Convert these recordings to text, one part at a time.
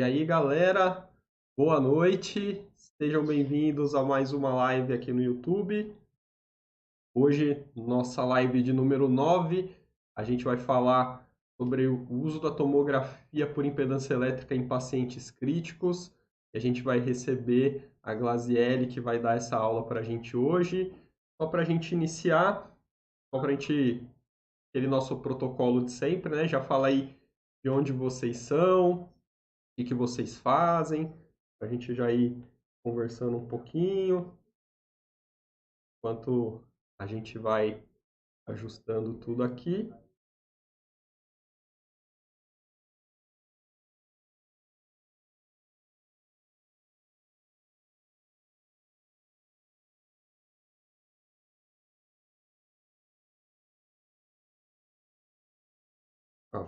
E aí, galera, boa noite. Sejam bem-vindos a mais uma live aqui no YouTube. Hoje, nossa live de número 9, a gente vai falar sobre o uso da tomografia por impedância elétrica em pacientes críticos. E a gente vai receber a Glaziele, que vai dar essa aula para a gente hoje. Só para a gente iniciar, só para a gente, aquele nosso protocolo de sempre, né? Já fala aí de onde vocês são, o que vocês fazem, para a gente já ir conversando um pouquinho, enquanto a gente vai ajustando tudo aqui.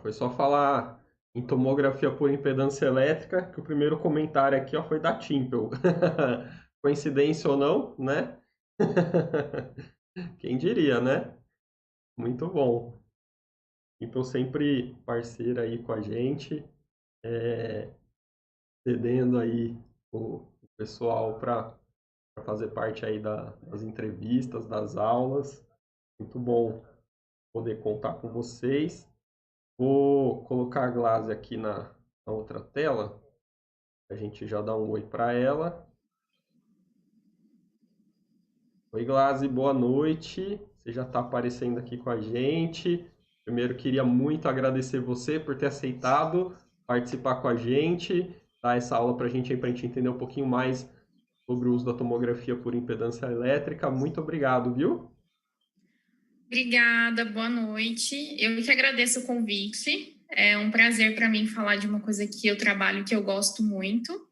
Foi só falar em tomografia por impedância elétrica, que o primeiro comentário aqui foi da Timpel. Coincidência ou não, né? Quem diria, né? Muito bom. Timpel sempre parceira aí com a gente, cedendo aí o pessoal para fazer parte aí das entrevistas, das aulas. Muito bom poder contar com vocês. Vou colocar a Glaze aqui na outra tela. A gente já dá um oi para ela. Oi, Glaze, boa noite. Você já está aparecendo aqui com a gente. Primeiro, queria muito agradecer você por ter aceitado participar com a gente, dar essa aula para a gente entender um pouquinho mais sobre o uso da tomografia por impedância elétrica. Muito obrigado, viu? Obrigada, boa noite. Eu que agradeço o convite. É um prazer para mim falar de uma coisa que eu trabalho, que eu gosto muito,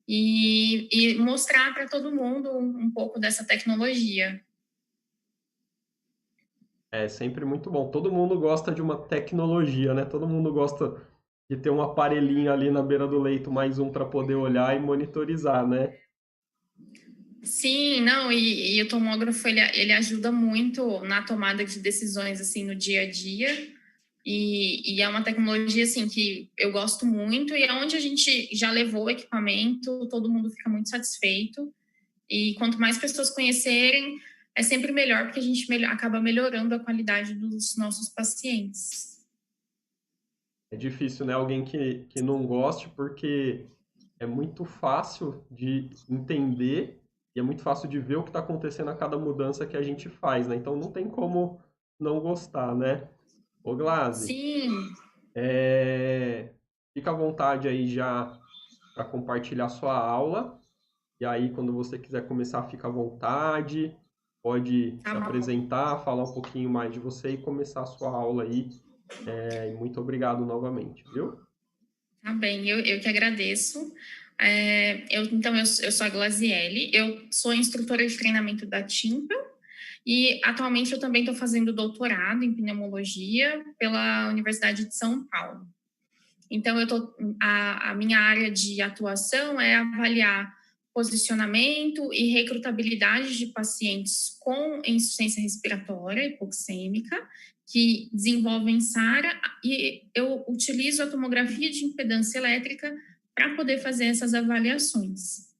e mostrar para todo mundo um pouco dessa tecnologia. É sempre muito bom. Todo mundo gosta de uma tecnologia, né? Todo mundo gosta de ter um aparelhinho ali na beira do leito, mais um para poder olhar e monitorizar, né? Sim, não, e o tomógrafo ele ajuda muito na tomada de decisões assim no dia a dia. E é uma tecnologia assim que eu gosto muito e é onde a gente já levou o equipamento, todo mundo fica muito satisfeito. E quanto mais pessoas conhecerem, é sempre melhor, porque a gente acaba melhorando a qualidade dos nossos pacientes. É difícil, né? Alguém que não goste, porque é muito fácil de entender e é muito fácil de ver o que está acontecendo a cada mudança que a gente faz, né? Então não tem como não gostar, né? Ô, Glaze, Sim, fica à vontade aí já para compartilhar sua aula. E aí, quando você quiser começar, fica à vontade. Pode tá se bom. apresentar, falar um pouquinho mais de você e começar a sua aula aí. E muito obrigado novamente, viu? Tá bem, eu que agradeço. Eu sou a Glaziele, eu sou instrutora de treinamento da Timpel e atualmente eu também estou fazendo doutorado em pneumologia pela Universidade de São Paulo. Então, a minha área de atuação é avaliar posicionamento e recrutabilidade de pacientes com insuficiência respiratória hipoxêmica que desenvolvem SARA e eu utilizo a tomografia de impedância elétrica para poder fazer essas avaliações.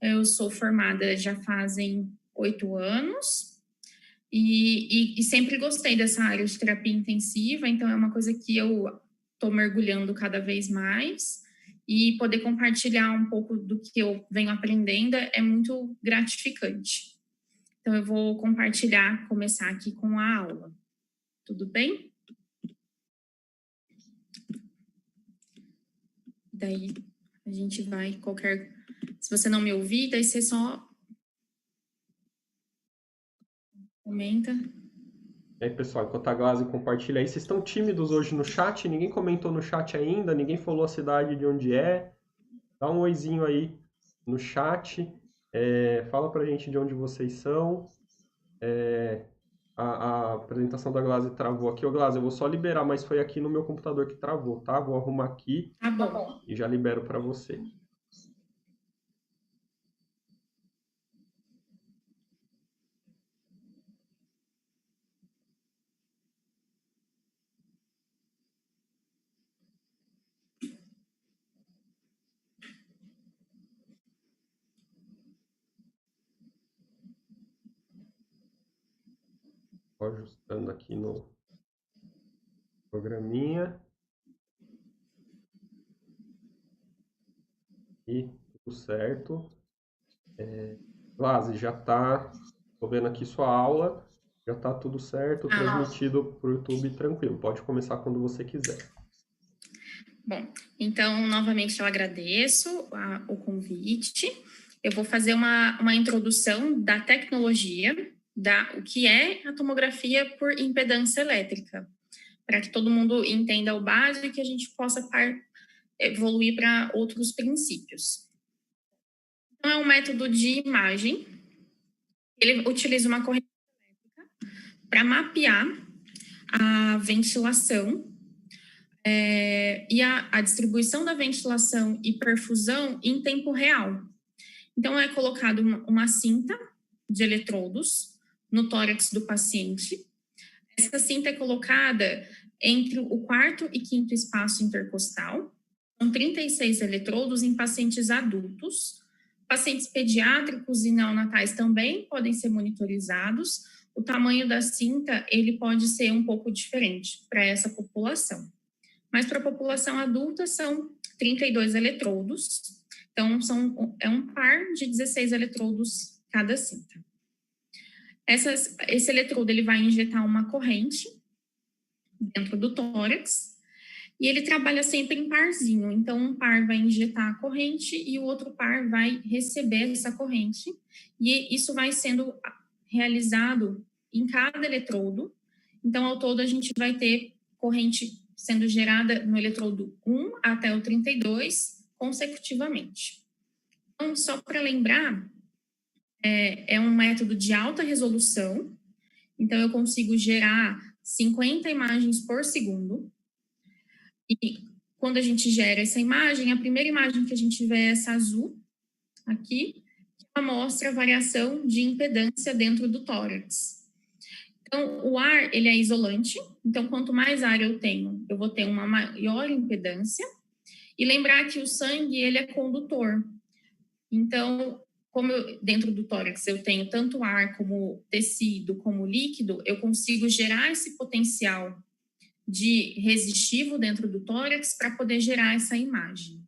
Eu sou formada já fazem 8 anos e sempre gostei dessa área de terapia intensiva, então é uma coisa que eu estou mergulhando cada vez mais e poder compartilhar um pouco do que eu venho aprendendo é muito gratificante. Então eu vou compartilhar, começar aqui com a aula. Tudo bem? Daí a gente vai se você não me ouvir, daí você só comenta. E aí, pessoal, enquanto a Glaze compartilha aí, vocês estão tímidos hoje no chat? Ninguém comentou no chat ainda, ninguém falou a cidade de onde é. Dá um oizinho aí no chat. Fala pra gente de onde vocês são. A apresentação da Glaze travou aqui. Ô, Glaze, eu vou só liberar, mas foi aqui no meu computador que travou, tá? Vou arrumar aqui Tá bom. e já libero para você. Estou ajustando aqui no programinha. E tudo certo. Glaze, já está, estou vendo aqui sua aula, já está tudo certo, transmitido para o YouTube tranquilo. Pode começar quando você quiser. Bom, então, novamente eu agradeço o convite. Eu vou fazer uma introdução da tecnologia, o que é a tomografia por impedância elétrica, para que todo mundo entenda o básico e que a gente possa evoluir para outros princípios. Então, é um método de imagem. Ele utiliza uma corrente elétrica para mapear a ventilação e a distribuição da ventilação e perfusão em tempo real. Então, é colocado uma cinta de eletrodos no tórax do paciente. Essa cinta é colocada entre o quarto e quinto espaço intercostal. São 36 eletrodos em pacientes adultos. Pacientes pediátricos e neonatais também podem ser monitorizados. O tamanho da cinta, ele pode ser um pouco diferente para essa população. Mas para a população adulta são 32 eletrodos. Então, é um par de 16 eletrodos cada cinta. Esse eletrodo ele vai injetar uma corrente dentro do tórax e ele trabalha sempre em parzinho. Então, um par vai injetar a corrente e o outro par vai receber essa corrente. E isso vai sendo realizado em cada eletrodo. Então, ao todo, a gente vai ter corrente sendo gerada no eletrodo 1 até o 32 consecutivamente. Então, só para lembrar, é um método de alta resolução. Então, eu consigo gerar 50 imagens por segundo. E quando a gente gera essa imagem, a primeira imagem que a gente vê é essa azul, aqui, que mostra a variação de impedância dentro do tórax. Então, o ar, ele é isolante. Então, quanto mais ar eu tenho, eu vou ter uma maior impedância. E lembrar que o sangue, ele é condutor. Então, como dentro do tórax eu tenho tanto ar como tecido, como líquido, eu consigo gerar esse potencial de resistivo dentro do tórax para poder gerar essa imagem.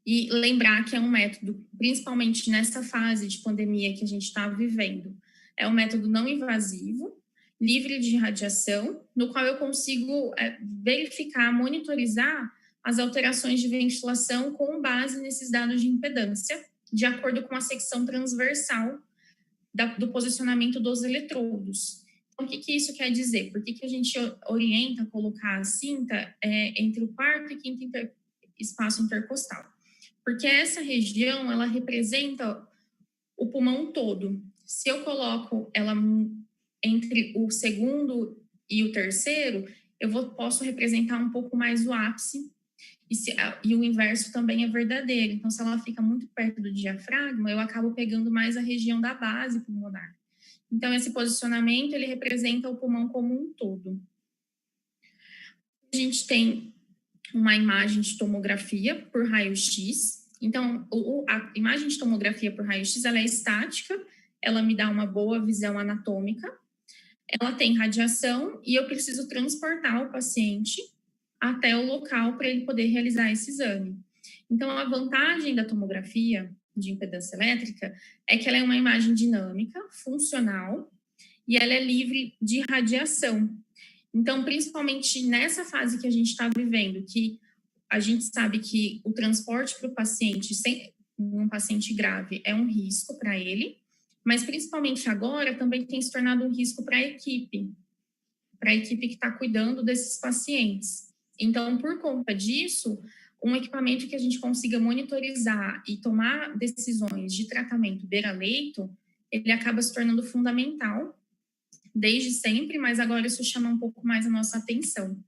E lembrar que é um método, principalmente nessa fase de pandemia que a gente está vivendo, é um método não invasivo, livre de radiação, no qual eu consigo verificar, monitorizar as alterações de ventilação com base nesses dados de impedância, de acordo com a secção transversal do posicionamento dos eletrodos. Então, o que isso quer dizer? Por que a gente orienta a colocar a cinta entre o quarto e quinto espaço intercostal? Porque essa região, ela representa o pulmão todo. Se eu coloco ela entre o segundo e o terceiro, posso representar um pouco mais o ápice, e o inverso também é verdadeiro. Então, se ela fica muito perto do diafragma, eu acabo pegando mais a região da base pulmonar. Então, esse posicionamento, ele representa o pulmão como um todo. A gente tem uma imagem de tomografia por raio-x. Então, a imagem de tomografia por raio-x, ela é estática, ela me dá uma boa visão anatômica, ela tem radiação e eu preciso transportar o paciente até o local para ele poder realizar esse exame. Então, a vantagem da tomografia de impedância elétrica é que ela é uma imagem dinâmica, funcional, e ela é livre de radiação. Então, principalmente nessa fase que a gente está vivendo, que a gente sabe que o transporte para o paciente, um paciente grave, é um risco para ele, mas principalmente agora também tem se tornado um risco para a equipe que está cuidando desses pacientes. Então, por conta disso, um equipamento que a gente consiga monitorizar e tomar decisões de tratamento beira-leito, ele acaba se tornando fundamental desde sempre, mas agora isso chama um pouco mais a nossa atenção.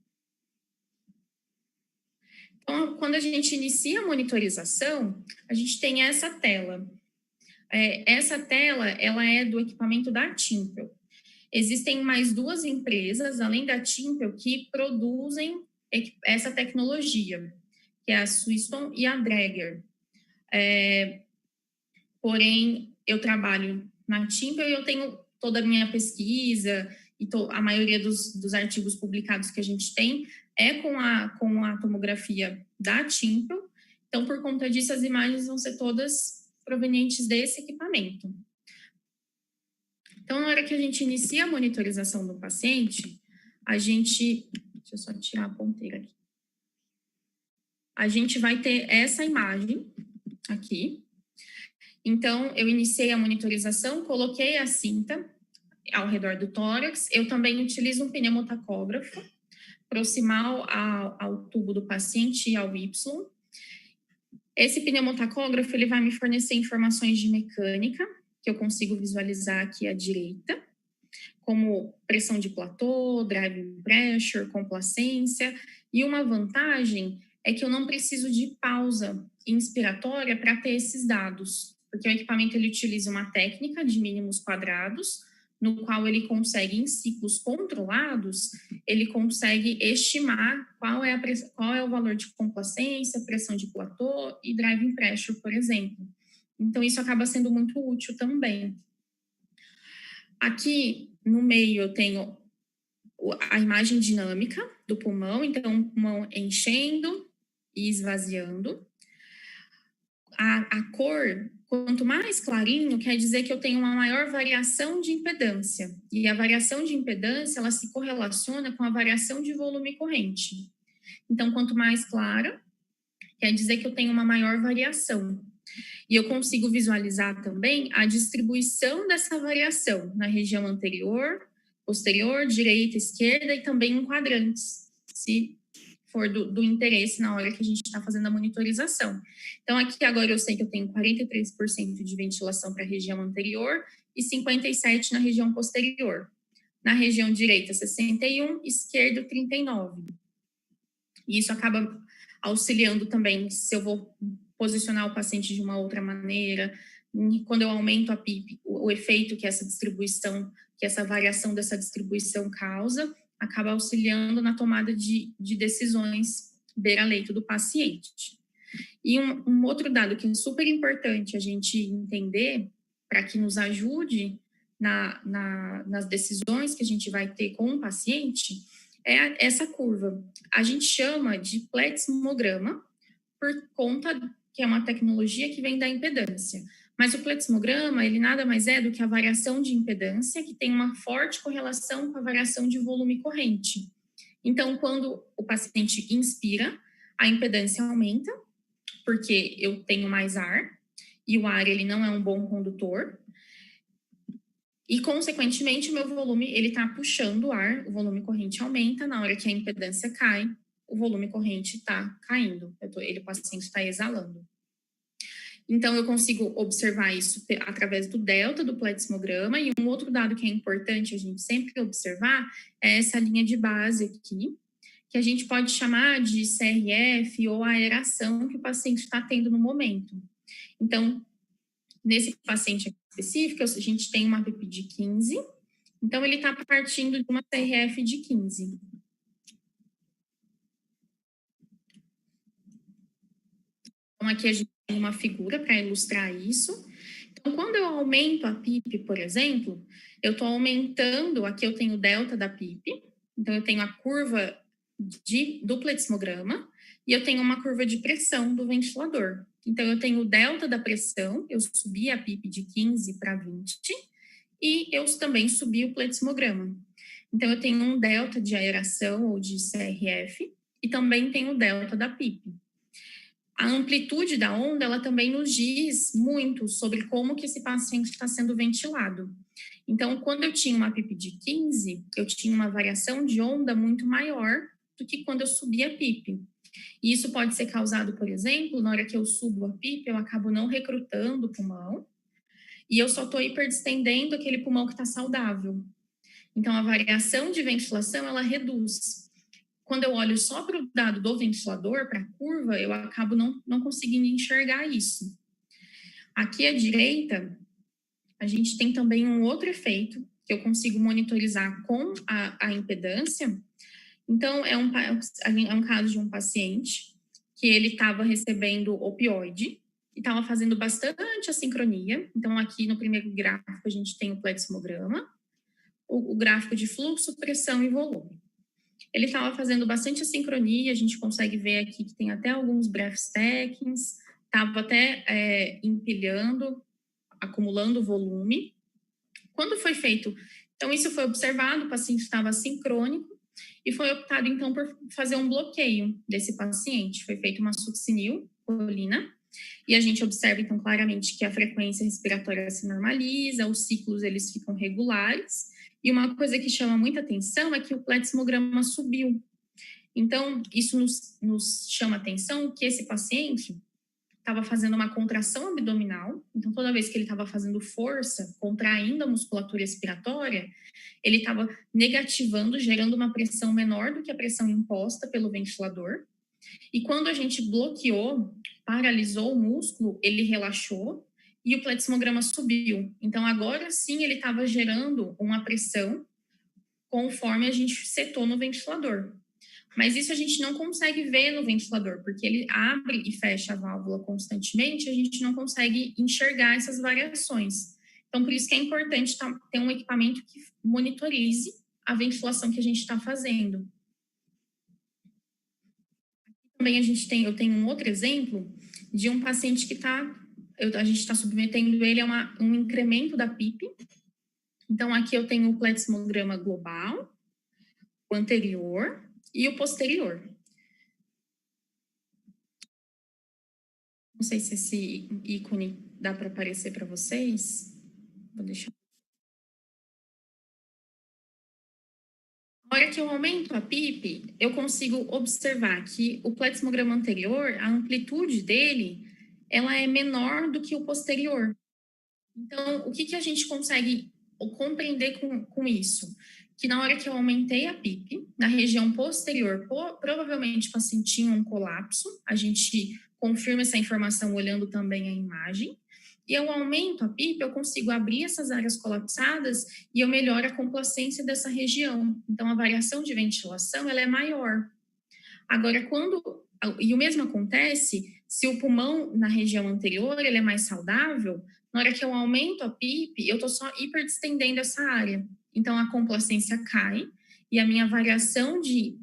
Então, quando a gente inicia a monitorização, a gente tem essa tela. Essa tela, ela é do equipamento da Timpel. Existem mais duas empresas, além da Timpel, que produzem essa tecnologia, que é a Swisston e a Dräger. Porém, eu trabalho na Timpel e eu tenho toda a minha pesquisa e a maioria dos artigos publicados que a gente tem é com a tomografia da Timpel. Então, por conta disso, as imagens vão ser todas provenientes desse equipamento. Então, na hora que a gente inicia a monitorização do paciente, deixa eu só tirar a ponteira aqui. A gente vai ter essa imagem aqui. Então, eu iniciei a monitorização, coloquei a cinta ao redor do tórax. Eu também utilizo um pneumotacógrafo proximal ao tubo do paciente e ao Y. Esse pneumotacógrafo, ele vai me fornecer informações de mecânica, que eu consigo visualizar aqui à direita, como pressão de platô, drive pressure, complacência. E uma vantagem é que eu não preciso de pausa inspiratória para ter esses dados, porque o equipamento ele utiliza uma técnica de mínimos quadrados, no qual ele consegue, em ciclos controlados, ele consegue estimar qual é o valor de complacência, pressão de platô e driving pressure, por exemplo. Então, isso acaba sendo muito útil também. Aqui, no meio, eu tenho a imagem dinâmica do pulmão, então, o pulmão enchendo e esvaziando. A cor, quanto mais clarinho, quer dizer que eu tenho uma maior variação de impedância. E a variação de impedância, ela se correlaciona com a variação de volume corrente. Então, quanto mais clara, quer dizer que eu tenho uma maior variação. E eu consigo visualizar também a distribuição dessa variação na região anterior, posterior, direita, esquerda e também em quadrantes, se for do interesse na hora que a gente está fazendo a monitorização. Então, aqui agora eu sei que eu tenho 43% de ventilação para a região anterior e 57% na região posterior. Na região direita, 61%, esquerda, 39%. E isso acaba auxiliando também se eu vou posicionar o paciente de uma outra maneira. Quando eu aumento a PIP, o efeito que essa distribuição, que essa variação dessa distribuição causa, acaba auxiliando na tomada de decisões beira-leito do paciente. E um outro dado que é super importante a gente entender, para que nos ajude nas decisões que a gente vai ter com o paciente, é essa curva. A gente chama de plethysmograma, por conta que é uma tecnologia que vem da impedância. Mas o plethysmograma, ele nada mais é do que a variação de impedância, que tem uma forte correlação com a variação de volume corrente. Então, quando o paciente inspira, a impedância aumenta, porque eu tenho mais ar, e o ar ele não é um bom condutor, e, consequentemente, o meu volume ele está puxando o ar, o volume corrente aumenta, na hora que a impedância cai, o volume corrente está caindo, o paciente está exalando. Então, eu consigo observar isso através do delta do plethysmograma, e um outro dado que é importante a gente sempre observar é essa linha de base aqui, que a gente pode chamar de CRF ou aeração que o paciente está tendo no momento. Então, nesse paciente específico, a gente tem uma PIP de 15, então ele está partindo de uma CRF de 15. Então, aqui a gente tem uma figura para ilustrar isso. Então, quando eu aumento a PIP, por exemplo, eu estou aumentando, aqui eu tenho o delta da PIP, então eu tenho a curva do plethysmograma e eu tenho uma curva de pressão do ventilador. Então, eu tenho o delta da pressão, eu subi a PIP de 15 para 20 e eu também subi o plethysmograma. Então, eu tenho um delta de aeração ou de CRF e também tenho o delta da PIP. A amplitude da onda, ela também nos diz muito sobre como que esse paciente está sendo ventilado. Então, quando eu tinha uma PIP de 15, eu tinha uma variação de onda muito maior do que quando eu subia a PIP. E isso pode ser causado, por exemplo, na hora que eu subo a PIP, eu acabo não recrutando o pulmão e eu só estou hiperdistendendo aquele pulmão que está saudável. Então, a variação de ventilação, ela reduz. Quando eu olho só para o dado do ventilador, para a curva, eu acabo não conseguindo enxergar isso. Aqui à direita, a gente tem também um outro efeito que eu consigo monitorizar com a impedância. Então, é um caso de um paciente que ele estava recebendo opioide e estava fazendo bastante assincronia. Então, aqui no primeiro gráfico, a gente tem o plethysmograma, o gráfico de fluxo, pressão e volume. Ele estava fazendo bastante assincronia, a gente consegue ver aqui que tem até alguns breath stackings, estava até empilhando, acumulando volume. Quando foi feito, então isso foi observado, o paciente estava assincrônico e foi optado então por fazer um bloqueio desse paciente. Foi feita uma succinilcolina e a gente observa então claramente que a frequência respiratória se normaliza, os ciclos eles ficam regulares. E uma coisa que chama muita atenção é que o plethysmograma subiu. Então, isso nos chama atenção que esse paciente estava fazendo uma contração abdominal. Então, toda vez que ele estava fazendo força, contraindo a musculatura respiratória, ele estava negativando, gerando uma pressão menor do que a pressão imposta pelo ventilador. E quando a gente bloqueou, paralisou o músculo, ele relaxou e o plethysmograma subiu. Então, agora sim, ele estava gerando uma pressão conforme a gente setou no ventilador. Mas isso a gente não consegue ver no ventilador, porque ele abre e fecha a válvula constantemente, a gente não consegue enxergar essas variações. Então, por isso que é importante ter um equipamento que monitorize a ventilação que a gente está fazendo. Também eu tenho um outro exemplo de um paciente que a gente está submetendo ele a um incremento da PIP. Então, aqui eu tenho o plethysmograma global, o anterior e o posterior. Não sei se esse ícone dá para aparecer para vocês. Vou deixar. Na hora que eu aumento a PIP, eu consigo observar que o plethysmograma anterior, a amplitude dele, ela é menor do que o posterior. Então, o que a gente consegue compreender com isso? Que na hora que eu aumentei a PIP, na região posterior, provavelmente o paciente tinha um colapso, a gente confirma essa informação olhando também a imagem, e eu aumento a PIP, eu consigo abrir essas áreas colapsadas e eu melhoro a complacência dessa região. Então, a variação de ventilação, ela é maior. Agora, e o mesmo acontece se o pulmão na região anterior, ele é mais saudável, na hora que eu aumento a PIP, eu estou só hiperdistendendo essa área. Então, a complacência cai e a minha variação de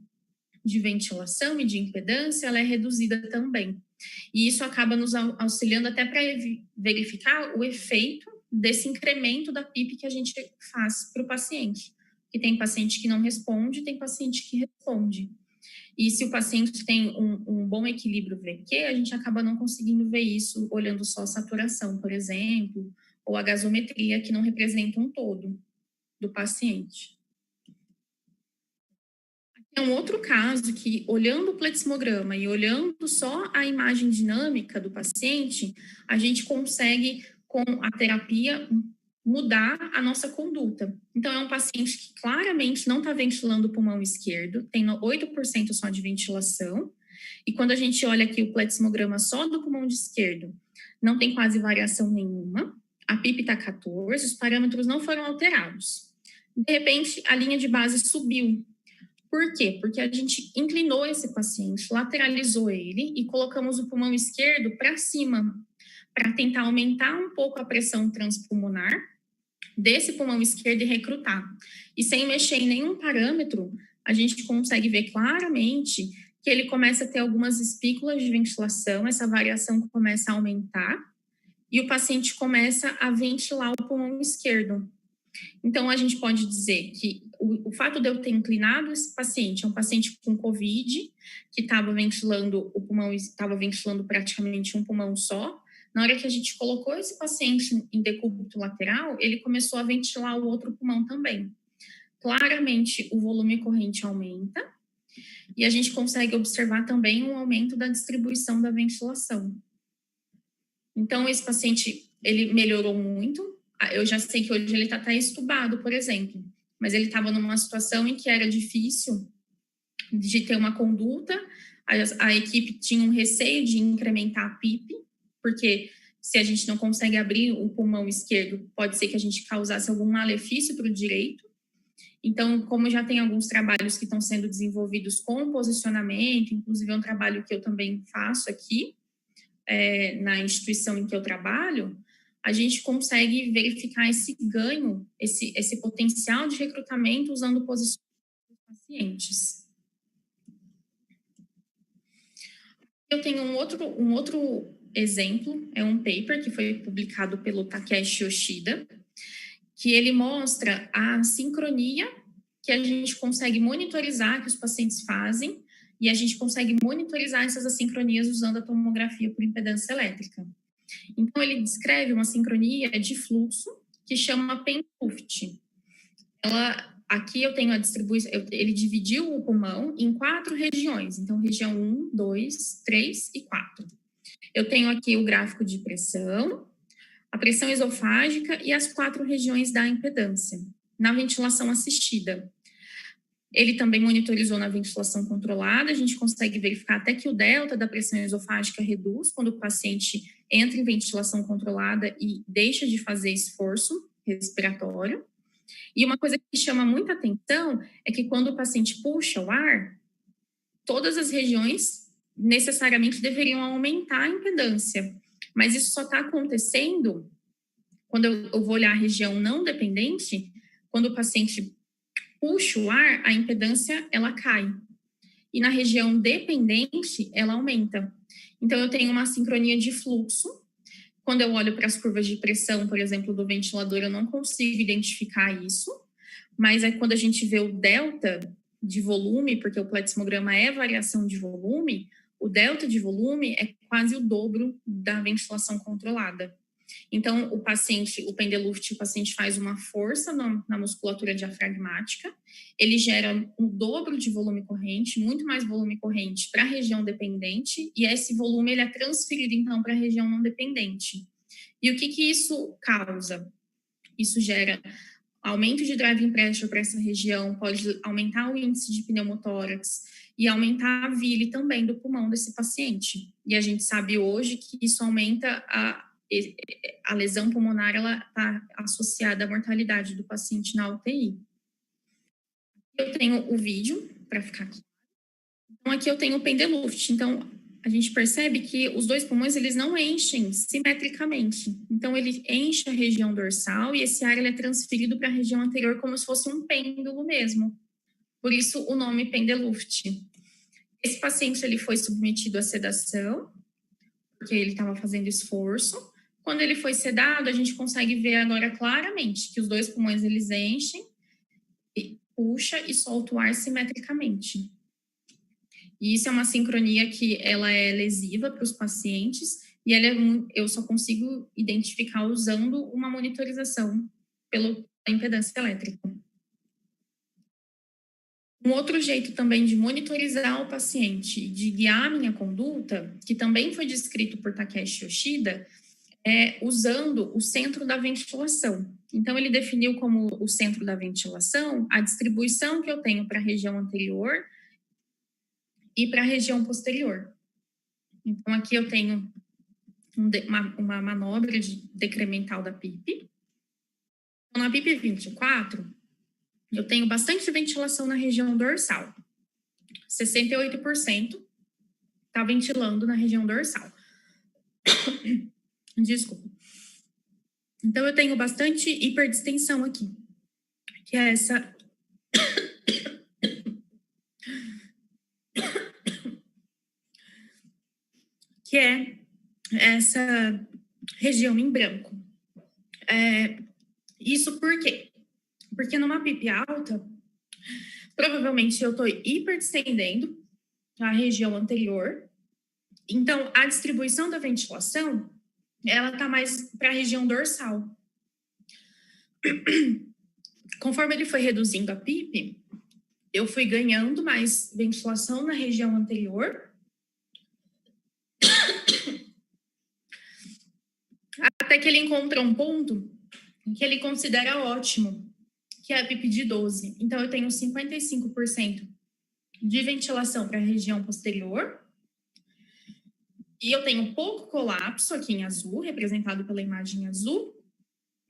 ventilação e de impedância, ela é reduzida também. E isso acaba nos auxiliando até para verificar o efeito desse incremento da PIP que a gente faz para o paciente. Que tem paciente que não responde, tem paciente que responde. E se o paciente tem um bom equilíbrio VQ, a gente acaba não conseguindo ver isso olhando só a saturação, por exemplo, ou a gasometria, que não representa um todo do paciente. É um outro caso que, olhando o plethysmograma e olhando só a imagem dinâmica do paciente, a gente consegue, com a terapia, mudar a nossa conduta. Então, é um paciente que claramente não está ventilando o pulmão esquerdo, tem 8% só de ventilação, e quando a gente olha aqui o plethysmograma só do pulmão esquerdo, não tem quase variação nenhuma, a PIP está 14, os parâmetros não foram alterados. De repente, a linha de base subiu. Por quê? Porque a gente inclinou esse paciente, lateralizou ele e colocamos o pulmão esquerdo para cima, para tentar aumentar um pouco a pressão transpulmonar desse pulmão esquerdo e recrutar. E sem mexer em nenhum parâmetro, a gente consegue ver claramente que ele começa a ter algumas espículas de ventilação, essa variação começa a aumentar e o paciente começa a ventilar o pulmão esquerdo. Então, a gente pode dizer que o fato de eu ter inclinado esse paciente, é um paciente com COVID, que estava ventilando o pulmão, estava ventilando praticamente um pulmão só. Na hora que a gente colocou esse paciente em decúbito lateral, ele começou a ventilar o outro pulmão também. Claramente, o volume corrente aumenta e a gente consegue observar também um aumento da distribuição da ventilação. Então, esse paciente, ele melhorou muito. Eu já sei que hoje ele está até estubado, por exemplo, mas ele estava numa situação em que era difícil de ter uma conduta, a equipe tinha um receio de incrementar a PIP, porque se a gente não consegue abrir o pulmão esquerdo, pode ser que a gente causasse algum malefício para o direito. Então, como já tem alguns trabalhos que estão sendo desenvolvidos com posicionamento, inclusive é um trabalho que eu também faço aqui, na instituição em que eu trabalho, a gente consegue verificar esse ganho, esse potencial de recrutamento usando posições dos pacientes. Eu tenho um outro exemplo, é um paper que foi publicado pelo Takeshi Yoshida, que ele mostra a sincronia que a gente consegue monitorizar, que os pacientes fazem, e a gente consegue monitorizar essas assincronias usando a tomografia por impedância elétrica. Então, ele descreve uma sincronia de fluxo que chama PEN-LUFT. Aqui eu tenho a distribuição, ele dividiu o pulmão em 4 regiões, então região 1, 2, 3 e 4. Eu tenho aqui o gráfico de pressão, a pressão esofágica e as 4 regiões da impedância, na ventilação assistida. Ele também monitorizou na ventilação controlada, a gente consegue verificar até que o delta da pressão esofágica reduz quando o paciente entra em ventilação controlada e deixa de fazer esforço respiratório. E uma coisa que chama muita atenção é que quando o paciente puxa o ar, todas as regiões necessariamente deveriam aumentar a impedância, mas isso só está acontecendo quando eu vou olhar a região não dependente, quando o paciente puxa o ar, a impedância ela cai. E na região dependente, ela aumenta. Então, eu tenho uma sincronia de fluxo. Quando eu olho para as curvas de pressão, por exemplo, do ventilador, eu não consigo identificar isso. Mas é quando a gente vê o delta de volume, porque o plethysmograma é variação de volume, o delta de volume é quase o dobro da ventilação controlada. Então, o PEN-LUFT, o paciente faz uma força na musculatura diafragmática, ele gera o dobro de volume corrente, muito mais volume corrente para a região dependente, e esse volume ele é transferido, então, para a região não dependente. E o que isso causa? Isso gera aumento de driving pressure para essa região, pode aumentar o índice de pneumotórax e aumentar a VILI também do pulmão desse paciente. E a gente sabe hoje que isso aumenta a lesão pulmonar, ela está associada à mortalidade do paciente na UTI. Eu tenho o vídeo para ficar aqui. Então, aqui eu tenho o PEN-LUFT. Então, a gente percebe que os 2 pulmões, eles não enchem simetricamente. Então, ele enche a região dorsal e esse ar ele é transferido para a região anterior como se fosse um pêndulo mesmo. Por isso, o nome PEN-LUFT. Esse paciente, ele foi submetido à sedação, porque ele estava fazendo esforço. Quando ele foi sedado, a gente consegue ver agora claramente que os 2 pulmões, eles enchem, puxa e solta o ar simetricamente. E isso é uma sincronia que ela é lesiva para os pacientes e eu só consigo identificar usando uma monitorização pela impedância elétrica. Um outro jeito também de monitorizar o paciente, de guiar a minha conduta, que também foi descrito por Takeshi Yoshida, é usando o centro da ventilação. Então, ele definiu como o centro da ventilação a distribuição que eu tenho para a região anterior e para a região posterior. Então, aqui eu tenho uma manobra de decremental da PIP. Então, na PIP 24, eu tenho bastante ventilação na região dorsal. 68% está ventilando na região dorsal. Desculpa. Então, eu tenho bastante hiperdistensão aqui, que é essa... que é essa região em branco. Isso por quê? Porque numa PIP alta, provavelmente eu estou hiperdistendendo a região anterior. Então, a distribuição da ventilação, ela está mais para a região dorsal. Conforme ele foi reduzindo a PIP, eu fui ganhando mais ventilação na região anterior. Até que ele encontrou um ponto que ele considera ótimo, que é a PIP de 12. Então, eu tenho 55% de ventilação para a região posterior. E eu tenho pouco colapso aqui em azul, representado pela imagem azul,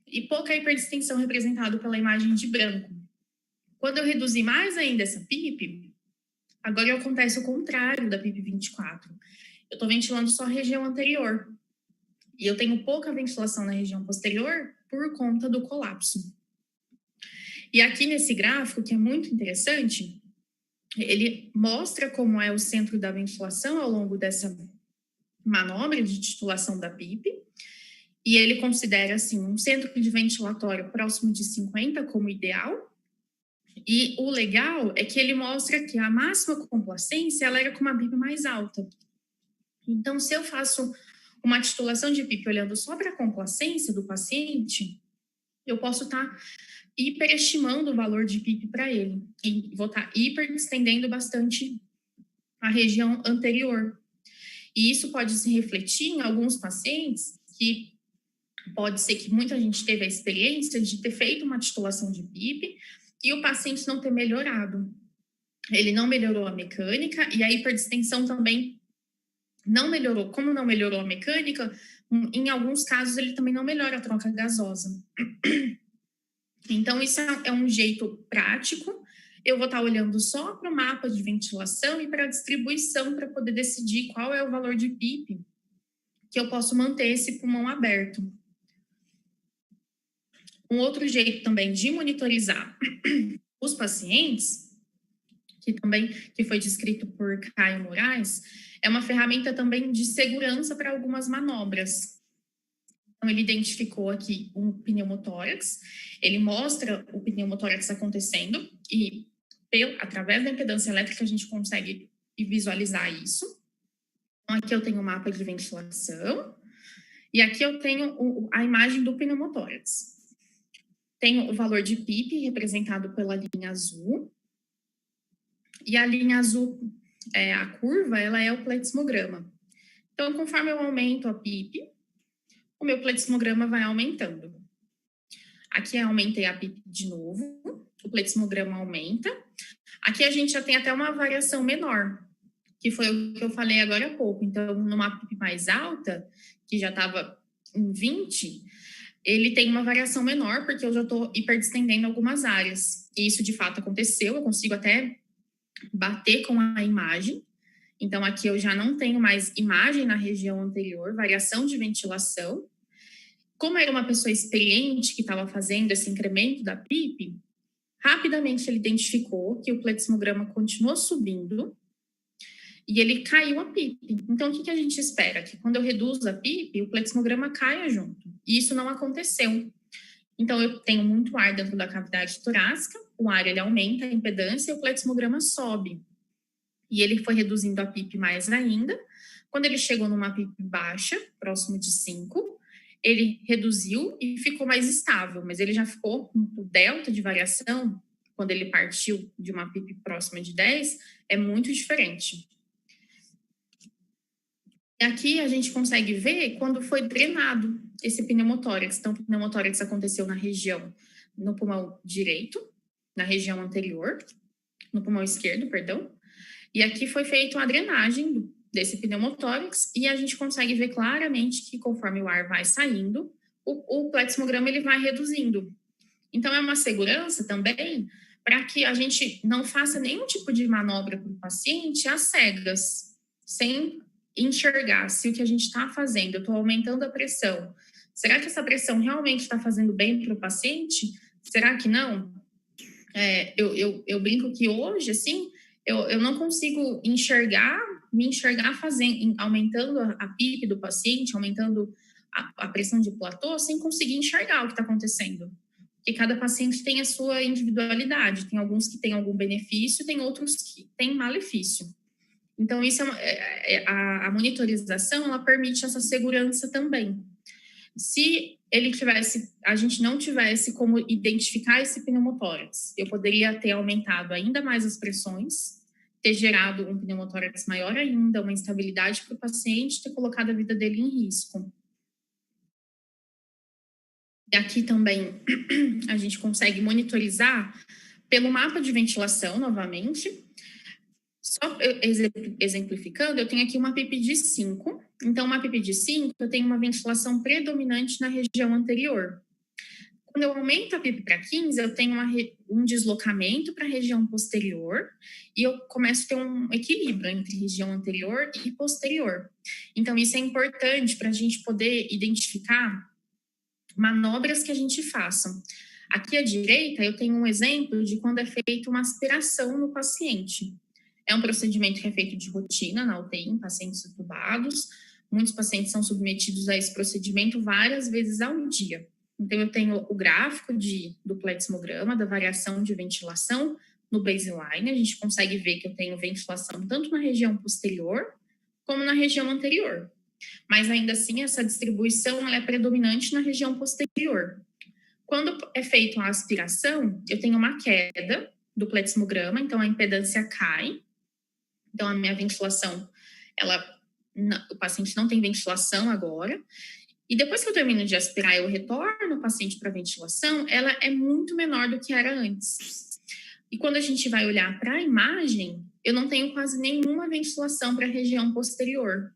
e pouca hiperdistensão, representado pela imagem de branco. Quando eu reduzir mais ainda essa PIP, Agora acontece o contrário da PIP 24. Eu estou ventilando só a região anterior. E eu tenho pouca ventilação na região posterior por conta do colapso. E aqui nesse gráfico, que é muito interessante, ele mostra como é o centro da ventilação ao longo dessa manobra de titulação da PIP, e ele considera, assim, um centro de ventilatório próximo de 50 como ideal, e o legal é que ele mostra que a máxima complacência, ela era com uma PIP mais alta. Então, se eu faço uma titulação de PIP olhando só para a complacência do paciente, eu posso estar hiperestimando o valor de PIP para ele, e vou estar hiperestendendo bastante a região anterior. E isso pode se refletir em alguns pacientes que pode ser que muita gente teve a experiência de ter feito uma titulação de PIP e o paciente não ter melhorado. Ele não melhorou a mecânica e a hiperdistensão também não melhorou. Como não melhorou a mecânica, em alguns casos ele também não melhora a troca gasosa. Então, isso é um jeito prático. Eu vou estar olhando só para o mapa de ventilação e para a distribuição para poder decidir qual é o valor de PIP que eu posso manter esse pulmão aberto. Um outro jeito também de monitorizar os pacientes, que foi descrito por Caio Moraes, é uma ferramenta também de segurança para algumas manobras. Então, ele identificou aqui um pneumotórax, ele mostra o pneumotórax acontecendo e, através da impedância elétrica, a gente consegue visualizar isso. Então, aqui eu tenho o mapa de ventilação e aqui eu tenho a imagem do pneumotórax. Tenho o valor de PIP, representado pela linha azul. E a linha azul, a curva, ela é o pletismograma. Então, conforme eu aumento a PIP, o meu pletismograma vai aumentando. Aqui eu aumentei a PIP de novo, o pletismograma aumenta. Aqui a gente já tem até uma variação menor, que foi o que eu falei agora há pouco. Então, numa PIP mais alta, que já estava em 20, ele tem uma variação menor, porque eu já estou hiperdistendendo algumas áreas. E isso, de fato, aconteceu. Eu consigo até bater com a imagem. Então, aqui eu já não tenho mais imagem na região anterior, variação de ventilação. Como era uma pessoa experiente que estava fazendo esse incremento da PIP, rapidamente ele identificou que o pletismograma continuou subindo e ele caiu a PIP. Então, o que a gente espera? Que quando eu reduzo a PIP, o pletismograma caia junto. E isso não aconteceu. Então, eu tenho muito ar dentro da cavidade torácica, o ar ele aumenta a impedância e o pletismograma sobe. E ele foi reduzindo a PIP mais ainda. Quando ele chegou numa PIP baixa, próximo de 5, ele reduziu e ficou mais estável, mas ele já ficou com o delta de variação, quando ele partiu de uma PIP próxima de 10, é muito diferente. E aqui a gente consegue ver quando foi drenado esse pneumotórax. Então, o pneumotórax aconteceu na região, no pulmão direito, na região anterior, no pulmão esquerdo, perdão. E aqui foi feita uma drenagem desse pneumotórax e a gente consegue ver claramente que conforme o ar vai saindo, o pletismograma ele vai reduzindo. Então, é uma segurança também para que a gente não faça nenhum tipo de manobra para o paciente às cegas, sem enxergar se o que a gente está fazendo, eu estou aumentando a pressão. Será que essa pressão realmente está fazendo bem para o paciente? Será que não? Eu brinco que hoje, assim, eu não consigo me enxergar fazendo, aumentando a PIP do paciente, aumentando a pressão de platô, sem conseguir enxergar o que está acontecendo. Porque cada paciente tem a sua individualidade. Tem alguns que têm algum benefício, tem outros que têm malefício. Então, isso a monitorização, ela permite essa segurança também. Se a gente não tivesse como identificar esse pneumotórax, eu poderia ter aumentado ainda mais as pressões, ter gerado um pneumotórax maior ainda, uma instabilidade para o paciente, ter colocado a vida dele em risco. E aqui também a gente consegue monitorizar pelo mapa de ventilação, novamente. Só exemplificando, eu tenho aqui uma PIP de 5. Então, uma PIP de 5, eu tenho uma ventilação predominante na região anterior. Quando eu aumento a PIP para 15, eu tenho um deslocamento para a região posterior e eu começo a ter um equilíbrio entre região anterior e posterior. Então, isso é importante para a gente poder identificar manobras que a gente faça. Aqui à direita, eu tenho um exemplo de quando é feita uma aspiração no paciente. É um procedimento que é feito de rotina na UTI, em pacientes entubados. Muitos pacientes são submetidos a esse procedimento várias vezes ao dia. Então, eu tenho o gráfico do plethysmograma, da variação de ventilação no baseline. A gente consegue ver que eu tenho ventilação tanto na região posterior como na região anterior. Mas, ainda assim, essa distribuição ela é predominante na região posterior. Quando é feita a aspiração, eu tenho uma queda do plethysmograma, então a impedância cai. Então, a minha ventilação, o paciente não tem ventilação agora. E depois que eu termino de aspirar, eu retorno o paciente para a ventilação, ela é muito menor do que era antes. E quando a gente vai olhar para a imagem, eu não tenho quase nenhuma ventilação para a região posterior.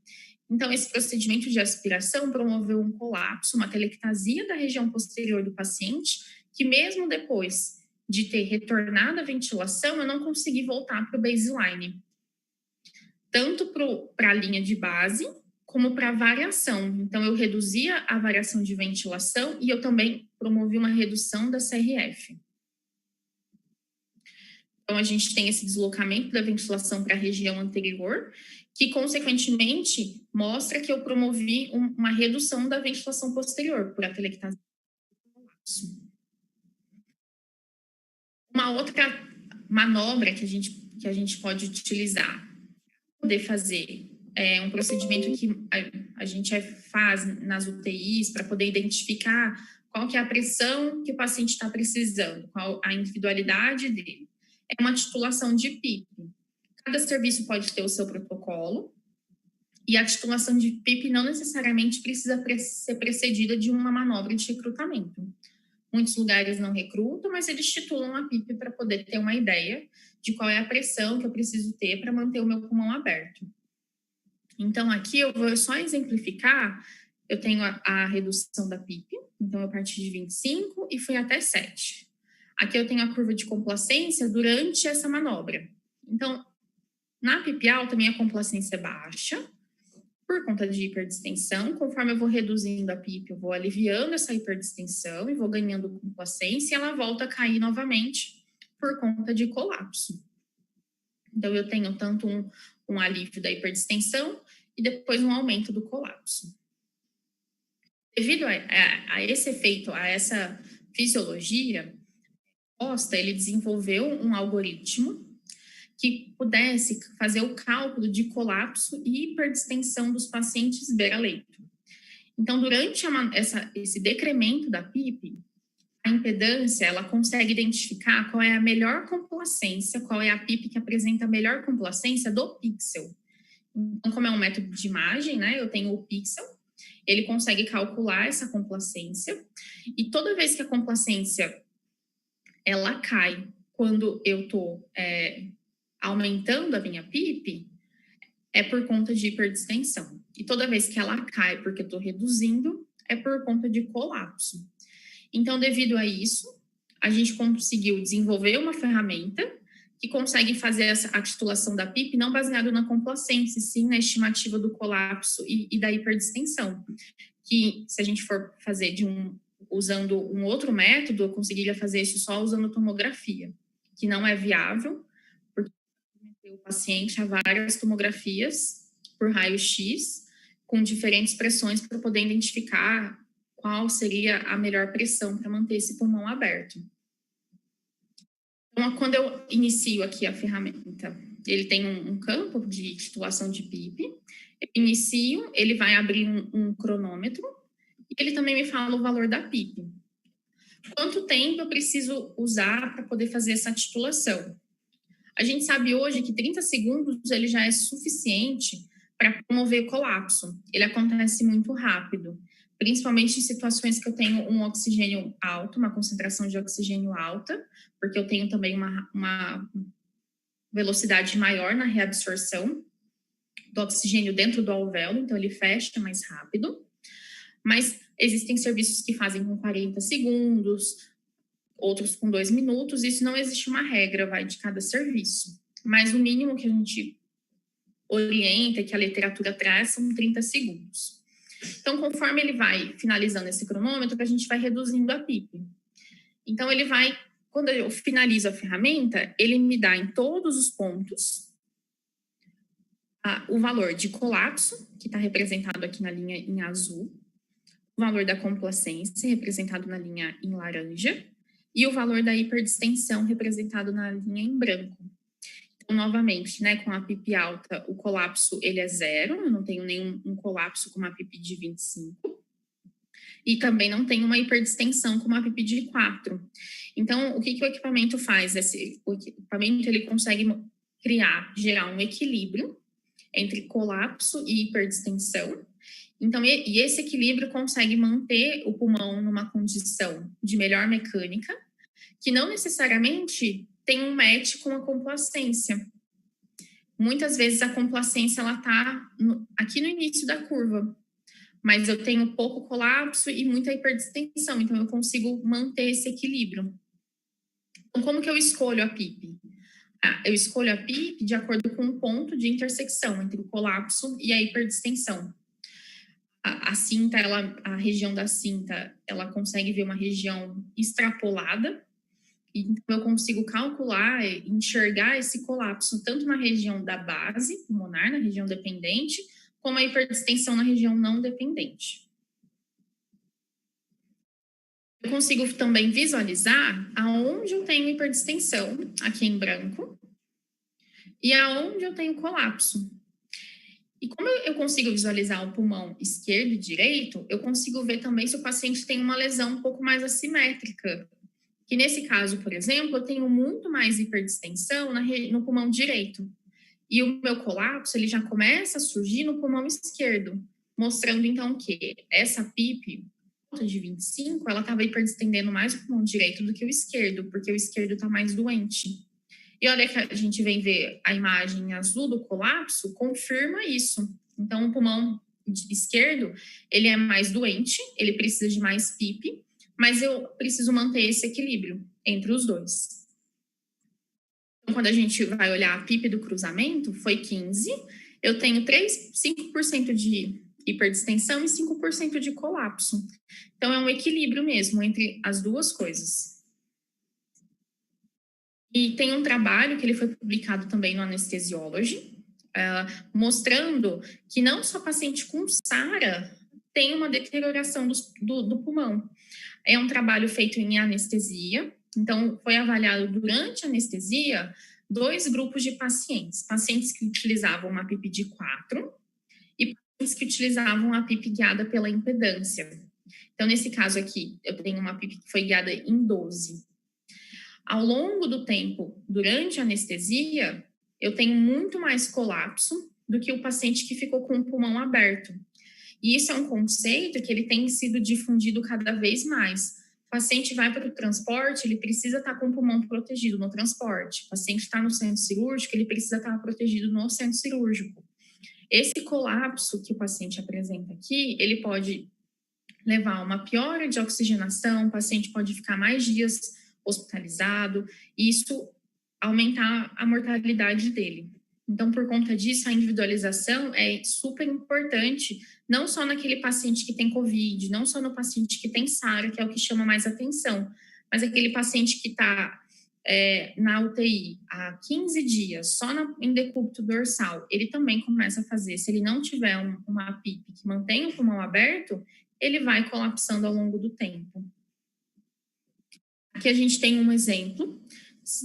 Então, esse procedimento de aspiração promoveu um colapso, uma telectasia da região posterior do paciente, que mesmo depois de ter retornado a ventilação, eu não consegui voltar para o baseline. Tanto para a linha de base, como para a variação. Então, eu reduzia a variação de ventilação e eu também promovi uma redução da CRF. Então, a gente tem esse deslocamento da ventilação para a região anterior, que, consequentemente, mostra que eu promovi uma redução da ventilação posterior por atelectasia. Uma outra manobra que a gente pode utilizar, poder fazer um procedimento que a gente faz nas UTIs para poder identificar qual que é a pressão que o paciente está precisando, qual a individualidade dele. É uma titulação de PIP. Cada serviço pode ter o seu protocolo e a titulação de PIP não necessariamente precisa ser precedida de uma manobra de recrutamento. Muitos lugares não recrutam, mas eles titulam a PIP para poder ter uma ideia de qual é a pressão que eu preciso ter para manter o meu pulmão aberto. Então, aqui eu vou só exemplificar, eu tenho a redução da PIP, então eu parti de 25 e fui até 7. Aqui eu tenho a curva de complacência durante essa manobra. Então, na PIP alta, minha complacência é baixa, por conta de hiperdistensão. Conforme eu vou reduzindo a PIP, eu vou aliviando essa hiperdistensão e vou ganhando complacência e ela volta a cair novamente por conta de colapso. Então, eu tenho tanto um alívio da hiperdistensão e depois um aumento do colapso. Devido a esse efeito, a essa fisiologia, Costa, ele desenvolveu um algoritmo que pudesse fazer o cálculo de colapso e hiperdistensão dos pacientes beira-leito. Então, durante esse decremento da PIP, a impedância, ela consegue identificar qual é a melhor complacência, qual é a PIP que apresenta a melhor complacência do pixel. Então, como é um método de imagem, né, eu tenho o pixel, ele consegue calcular essa complacência, e toda vez que a complacência ela cai quando eu estou aumentando a minha PIP, é por conta de hiperdistensão. E toda vez que ela cai porque eu estou reduzindo, é por conta de colapso. Então, devido a isso, a gente conseguiu desenvolver uma ferramenta que consegue fazer a titulação da PIP não baseado na complacência, sim na estimativa do colapso e da hiperdistensão. Que, se a gente for fazer usando um outro método, eu conseguiria fazer isso só usando tomografia, que não é viável, porque o paciente a várias tomografias por raio-x, com diferentes pressões para poder identificar qual seria a melhor pressão para manter esse pulmão aberto. Então, quando eu inicio aqui a ferramenta, ele tem um campo de titulação de PIP, eu inicio, ele vai abrir um cronômetro, e ele também me fala o valor da PIP. Quanto tempo eu preciso usar para poder fazer essa titulação? A gente sabe hoje que 30 segundos ele já é suficiente para promover colapso. Ele acontece muito rápido, principalmente em situações que eu tenho um oxigênio alto, uma concentração de oxigênio alta, porque eu tenho também uma velocidade maior na reabsorção do oxigênio dentro do alvéolo, então ele fecha mais rápido. Mas existem serviços que fazem com 40 segundos, outros com 2 minutos. Isso não existe uma regra, vai de cada serviço. Mas o mínimo que a gente orienta, que a literatura traz, são 30 segundos. Então, conforme ele vai finalizando esse cronômetro, a gente vai reduzindo a PIP. Então, ele vai, quando eu finalizo a ferramenta, ele me dá em todos os pontos o valor de colapso, que está representado aqui na linha em azul, o valor da complacência, representado na linha em laranja, e o valor da hiperdistensão, representado na linha em branco. Então, novamente, né, com a PIP alta, o colapso ele é 0, eu não tenho nenhum colapso com uma PIP de 25, e também não tenho uma hiperdistensão com uma PIP de 4. Então, o que o equipamento faz? O equipamento ele consegue gerar um equilíbrio entre colapso e hiperdistensão. Então, e esse equilíbrio consegue manter o pulmão numa condição de melhor mecânica, que não necessariamente tem um match com a complacência. Muitas vezes a complacência ela está aqui no início da curva, mas eu tenho pouco colapso e muita hiperdistensão, então eu consigo manter esse equilíbrio. Então, como que eu escolho a PIP? Eu escolho a PIP de acordo com o ponto de intersecção entre o colapso e a hiperdistensão. A cinta, a região da cinta, ela consegue ver uma região extrapolada, então eu consigo calcular, enxergar esse colapso tanto na região da base pulmonar, na região dependente, como a hiperdistensão na região não dependente. Eu consigo também visualizar aonde eu tenho hiperdistensão, aqui em branco, e aonde eu tenho colapso. E como eu consigo visualizar o pulmão esquerdo e direito, eu consigo ver também se o paciente tem uma lesão um pouco mais assimétrica. Que nesse caso, por exemplo, eu tenho muito mais hiperdistensão no pulmão direito. E o meu colapso, ele já começa a surgir no pulmão esquerdo, mostrando então que essa PIP de 25, ela estava hiperdistendendo mais o pulmão direito do que o esquerdo, porque o esquerdo está mais doente. E olha que a gente vem ver a imagem azul do colapso, confirma isso. Então, o pulmão esquerdo, ele é mais doente, ele precisa de mais PIP, mas eu preciso manter esse equilíbrio entre os dois. Então, quando a gente vai olhar a PIP do cruzamento, foi 15, eu tenho 5% de hiperdistensão e 5% de colapso. Então, é um equilíbrio mesmo entre as duas coisas. E tem um trabalho que ele foi publicado também no Anesthesiology, mostrando que não só paciente com SARA tem uma deterioração do pulmão. É um trabalho feito em anestesia, então foi avaliado durante a anestesia 2 grupos de pacientes que utilizavam uma PIP de 4 e pacientes que utilizavam a PIP guiada pela impedância. Então, nesse caso aqui, eu tenho uma PIP que foi guiada em 12. Ao longo do tempo, durante a anestesia, eu tenho muito mais colapso do que o paciente que ficou com o pulmão aberto. E isso é um conceito que ele tem sido difundido cada vez mais. O paciente vai para o transporte, ele precisa estar com o pulmão protegido no transporte. O paciente está no centro cirúrgico, ele precisa estar protegido no centro cirúrgico. Esse colapso que o paciente apresenta aqui, ele pode levar a uma piora de oxigenação, o paciente pode ficar mais dias hospitalizado, e isso aumentar a mortalidade dele. Então, por conta disso, a individualização é super importante, não só naquele paciente que tem COVID, não só no paciente que tem SARA, que é o que chama mais atenção, mas aquele paciente que está na UTI há 15 dias, só em decúbito dorsal, ele também começa a fazer, se ele não tiver uma PIP que mantenha o pulmão aberto, ele vai colapsando ao longo do tempo. Aqui a gente tem um exemplo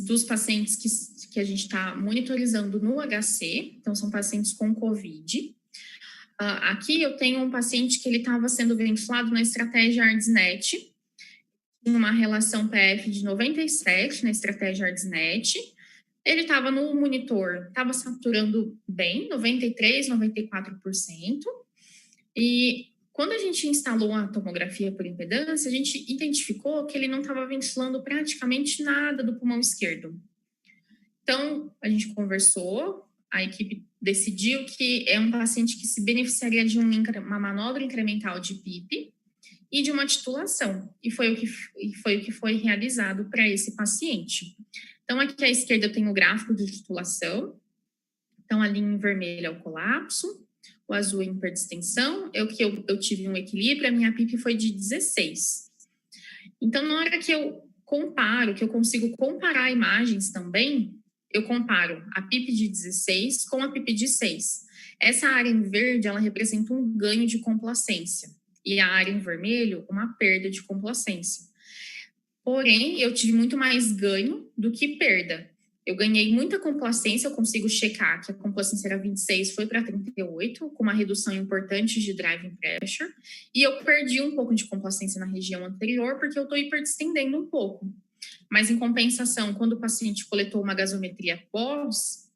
dos pacientes que a gente está monitorizando no HC, então são pacientes com COVID. Aqui eu tenho um paciente que ele estava sendo ventilado na estratégia ARDSNET, uma relação PF de 97 na estratégia ARDSNET. Ele estava no monitor, estava saturando bem, 93%, 94%. E quando a gente instalou a tomografia por impedância, a gente identificou que ele não estava ventilando praticamente nada do pulmão esquerdo. Então, a gente conversou, a equipe decidiu que é um paciente que se beneficiaria de uma manobra incremental de PIP e de uma titulação, e foi o que foi realizado para esse paciente. Então, aqui à esquerda eu tenho o gráfico de titulação, então a linha em vermelho é o colapso, o azul é a hiperdistensão, eu tive um equilíbrio, a minha PIP foi de 16. Então, na hora que eu comparo, que eu consigo comparar imagens também, eu comparo a PIP de 16 com a PIP de 6. Essa área em verde, ela representa um ganho de complacência, e a área em vermelho, uma perda de complacência. Porém, eu tive muito mais ganho do que perda. Eu ganhei muita complacência, eu consigo checar que a complacência era 26, foi para 38, com uma redução importante de driving pressure, e eu perdi um pouco de complacência na região anterior, porque eu estou hiperdistendendo um pouco. Mas, em compensação, quando o paciente coletou uma gasometria após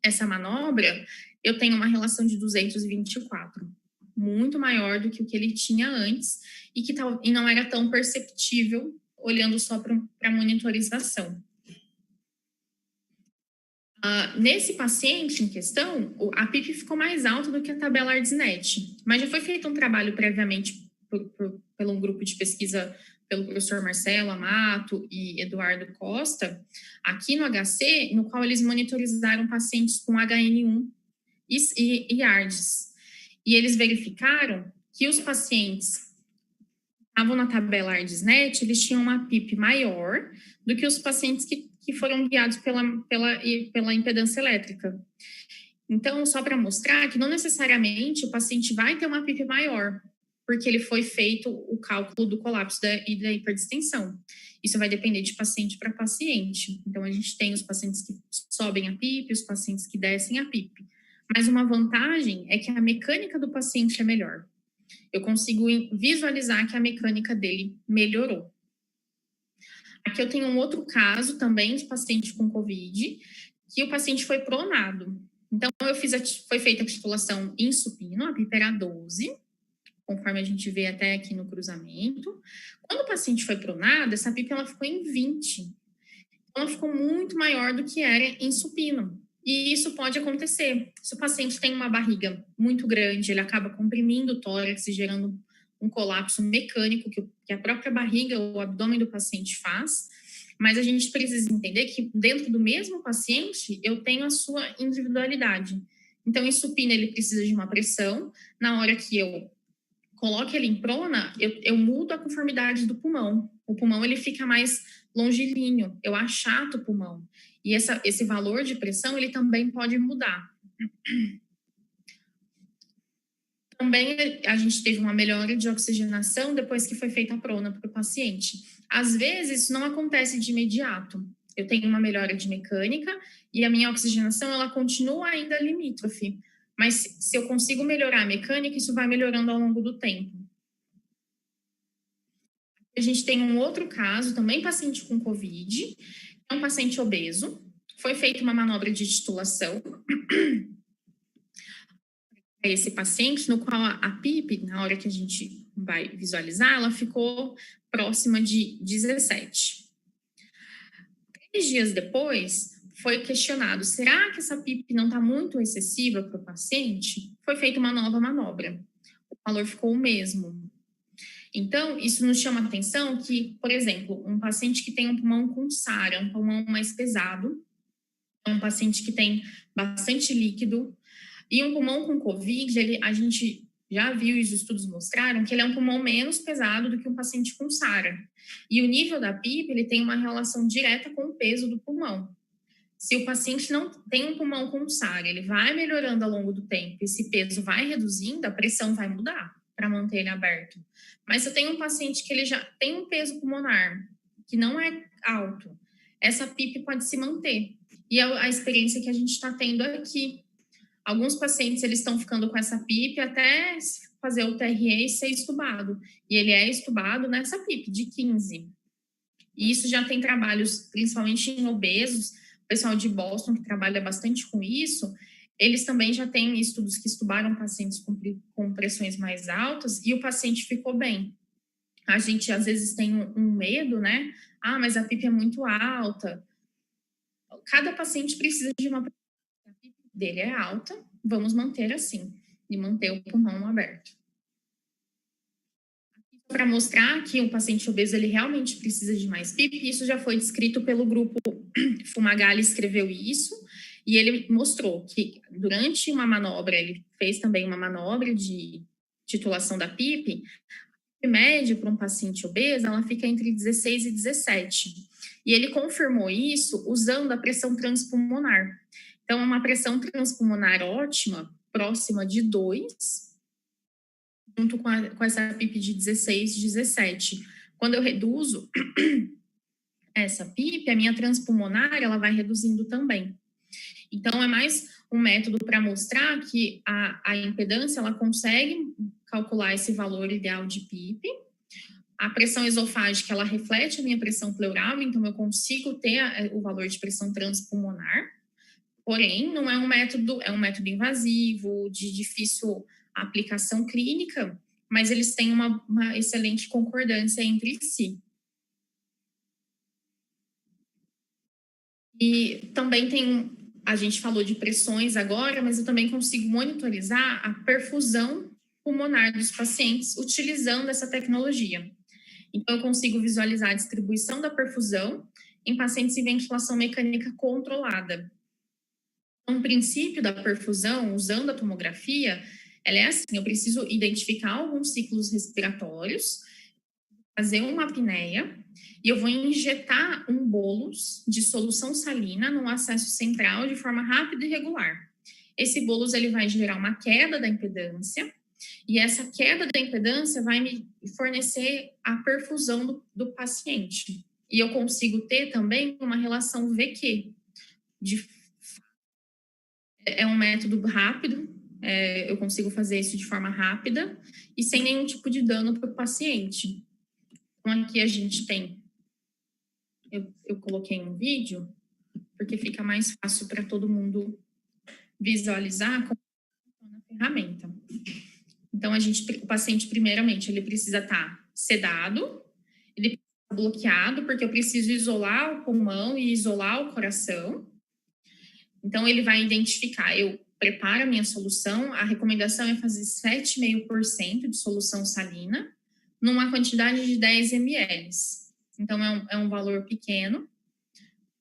essa manobra, eu tenho uma relação de 224, muito maior do que o que ele tinha antes, e não era tão perceptível olhando só para a monitorização. Nesse paciente em questão, a PIP ficou mais alta do que a tabela ARDSNET, mas já foi feito um trabalho previamente pelo um grupo de pesquisa pelo professor Marcelo Amato e Eduardo Costa, aqui no HC, no qual eles monitorizaram pacientes com HN1 e ARDS. E eles verificaram que os pacientes estavam na tabela ARDSNET, eles tinham uma PIP maior do que os pacientes que foram guiados pela impedância elétrica. Então, só para mostrar que não necessariamente o paciente vai ter uma PIP maior, porque ele foi feito o cálculo do colapso e da hiperdistensão. Isso vai depender de paciente para paciente. Então, a gente tem os pacientes que sobem a PIP, os pacientes que descem a PIP. Mas uma vantagem é que a mecânica do paciente é melhor. Eu consigo visualizar que a mecânica dele melhorou. Aqui eu tenho um outro caso também de paciente com COVID, que o paciente foi pronado. Então, foi feita a titulação em supino, a PIP era 12, conforme a gente vê até aqui no cruzamento. Quando o paciente foi pronado, essa PIP ela ficou em 20. Então, ela ficou muito maior do que era em supino. E isso pode acontecer. Se o paciente tem uma barriga muito grande, ele acaba comprimindo o tórax e gerando um colapso mecânico que a própria barriga ou o abdômen do paciente faz. Mas a gente precisa entender que dentro do mesmo paciente, eu tenho a sua individualidade. Então, em supino, ele precisa de uma pressão. Na hora que eu coloco ele em prona, eu mudo a conformidade do pulmão. O pulmão ele fica mais longilíneo, eu achato o pulmão. E esse valor de pressão, ele também pode mudar. Também a gente teve uma melhora de oxigenação depois que foi feita a prona para o paciente. Às vezes, isso não acontece de imediato. Eu tenho uma melhora de mecânica e a minha oxigenação, ela continua ainda limítrofe. Mas se eu consigo melhorar a mecânica, isso vai melhorando ao longo do tempo. A gente tem um outro caso, também paciente com COVID, é um paciente obeso, foi feita uma manobra de titulação a esse paciente, no qual a PIP, na hora que a gente vai visualizar, ela ficou próxima de 17. 3 dias depois, foi questionado, será que essa PIP não está muito excessiva para o paciente? Foi feita uma nova manobra. O valor ficou o mesmo. Então, isso nos chama a atenção que, por exemplo, um paciente que tem um pulmão com SARA, um pulmão mais pesado, é um paciente que tem bastante líquido, e um pulmão com COVID, a gente já viu e os estudos mostraram que ele é um pulmão menos pesado do que um paciente com SARA. E o nível da PIP, ele tem uma relação direta com o peso do pulmão. Se o paciente não tem um pulmão com SARA, ele vai melhorando ao longo do tempo, esse peso vai reduzindo, a pressão vai mudar para manter ele aberto. Mas se eu tenho um paciente que ele já tem um peso pulmonar que não é alto, essa PIP pode se manter. E a experiência que a gente está tendo aqui. Alguns pacientes, eles estão ficando com essa PIP até fazer o TRE e ser estubado. E ele é estubado nessa PIP de 15. E isso já tem trabalhos, principalmente em obesos, o pessoal de Boston que trabalha bastante com isso, eles também já têm estudos que estubaram pacientes com pressões mais altas e o paciente ficou bem. A gente, às vezes, tem um medo, né? Ah, mas a PIP é muito alta. Cada paciente precisa de uma dele é alta, vamos manter assim, e manter o pulmão aberto. Para mostrar que o paciente obeso ele realmente precisa de mais PIP, isso já foi descrito pelo grupo Fumagalli, escreveu isso, e ele mostrou que durante uma manobra, ele fez também uma manobra de titulação da PIP, a média para um paciente obeso, ela fica entre 16 e 17. E ele confirmou isso usando a pressão transpulmonar. Então, uma pressão transpulmonar ótima, próxima de 2, junto com essa PIP de 16, 17. Quando eu reduzo essa PIP, a minha transpulmonar, ela vai reduzindo também. Então, é mais um método para mostrar que a impedância, ela consegue calcular esse valor ideal de PIP. A pressão esofágica, ela reflete a minha pressão pleural, então eu consigo ter o valor de pressão transpulmonar. Porém, não é um método invasivo, de difícil aplicação clínica, mas eles têm uma excelente concordância entre si. E também a gente falou de pressões agora, mas eu também consigo monitorizar a perfusão pulmonar dos pacientes utilizando essa tecnologia. Então, eu consigo visualizar a distribuição da perfusão em pacientes em ventilação mecânica controlada. Um princípio da perfusão, usando a tomografia, ela é assim, eu preciso identificar alguns ciclos respiratórios, fazer uma apneia, e eu vou injetar um bolus de solução salina no acesso central de forma rápida e regular. Esse bolus ele vai gerar uma queda da impedância, e essa queda da impedância vai me fornecer a perfusão do paciente. E eu consigo ter também uma relação VQ. É um método rápido, eu consigo fazer isso de forma rápida e sem nenhum tipo de dano para o paciente. Então, aqui a gente tem... Eu coloquei um vídeo, porque fica mais fácil para todo mundo visualizar como funciona a ferramenta. Então, o paciente, primeiramente, ele precisa estar sedado, ele precisa estar bloqueado, porque eu preciso isolar o pulmão e isolar o coração. Então, ele vai identificar, eu preparo a minha solução, a recomendação é fazer 7,5% de solução salina, numa quantidade de 10 ml. Então, é um valor pequeno,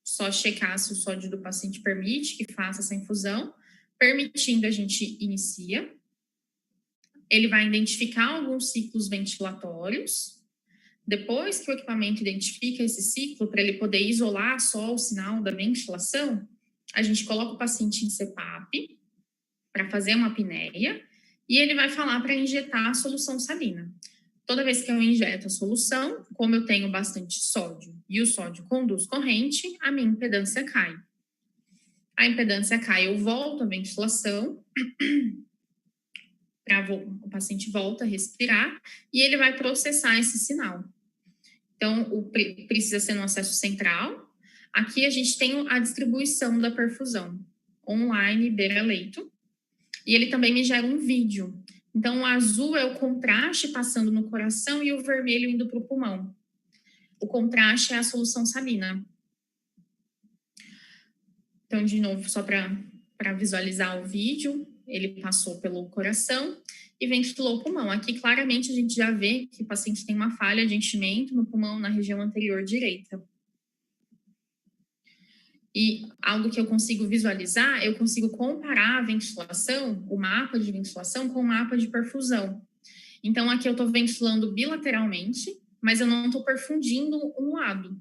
só checar se o sódio do paciente permite que faça essa infusão. Permitindo, a gente inicia. Ele vai identificar alguns ciclos ventilatórios. Depois que o equipamento identifica esse ciclo, para ele poder isolar só o sinal da ventilação, a gente coloca o paciente em CPAP para fazer uma apneia e ele vai falar para injetar a solução salina. Toda vez que eu injeto a solução, como eu tenho bastante sódio e o sódio conduz corrente, a minha impedância cai. A impedância cai, eu volto à ventilação, o paciente volta a respirar e ele vai processar esse sinal. Então, precisa ser no acesso central. Aqui a gente tem a distribuição da perfusão online, beira-leito, e ele também me gera um vídeo. Então, o azul é o contraste passando no coração e o vermelho indo para o pulmão. O contraste é a solução salina. Então, de novo, só para visualizar o vídeo, ele passou pelo coração e ventilou o pulmão. Aqui, claramente, a gente já vê que o paciente tem uma falha de enchimento no pulmão na região anterior direita. E algo que eu consigo visualizar, eu consigo comparar a ventilação, o mapa de ventilação, com o mapa de perfusão. Então, aqui eu estou ventilando bilateralmente, mas eu não estou perfundindo um lado.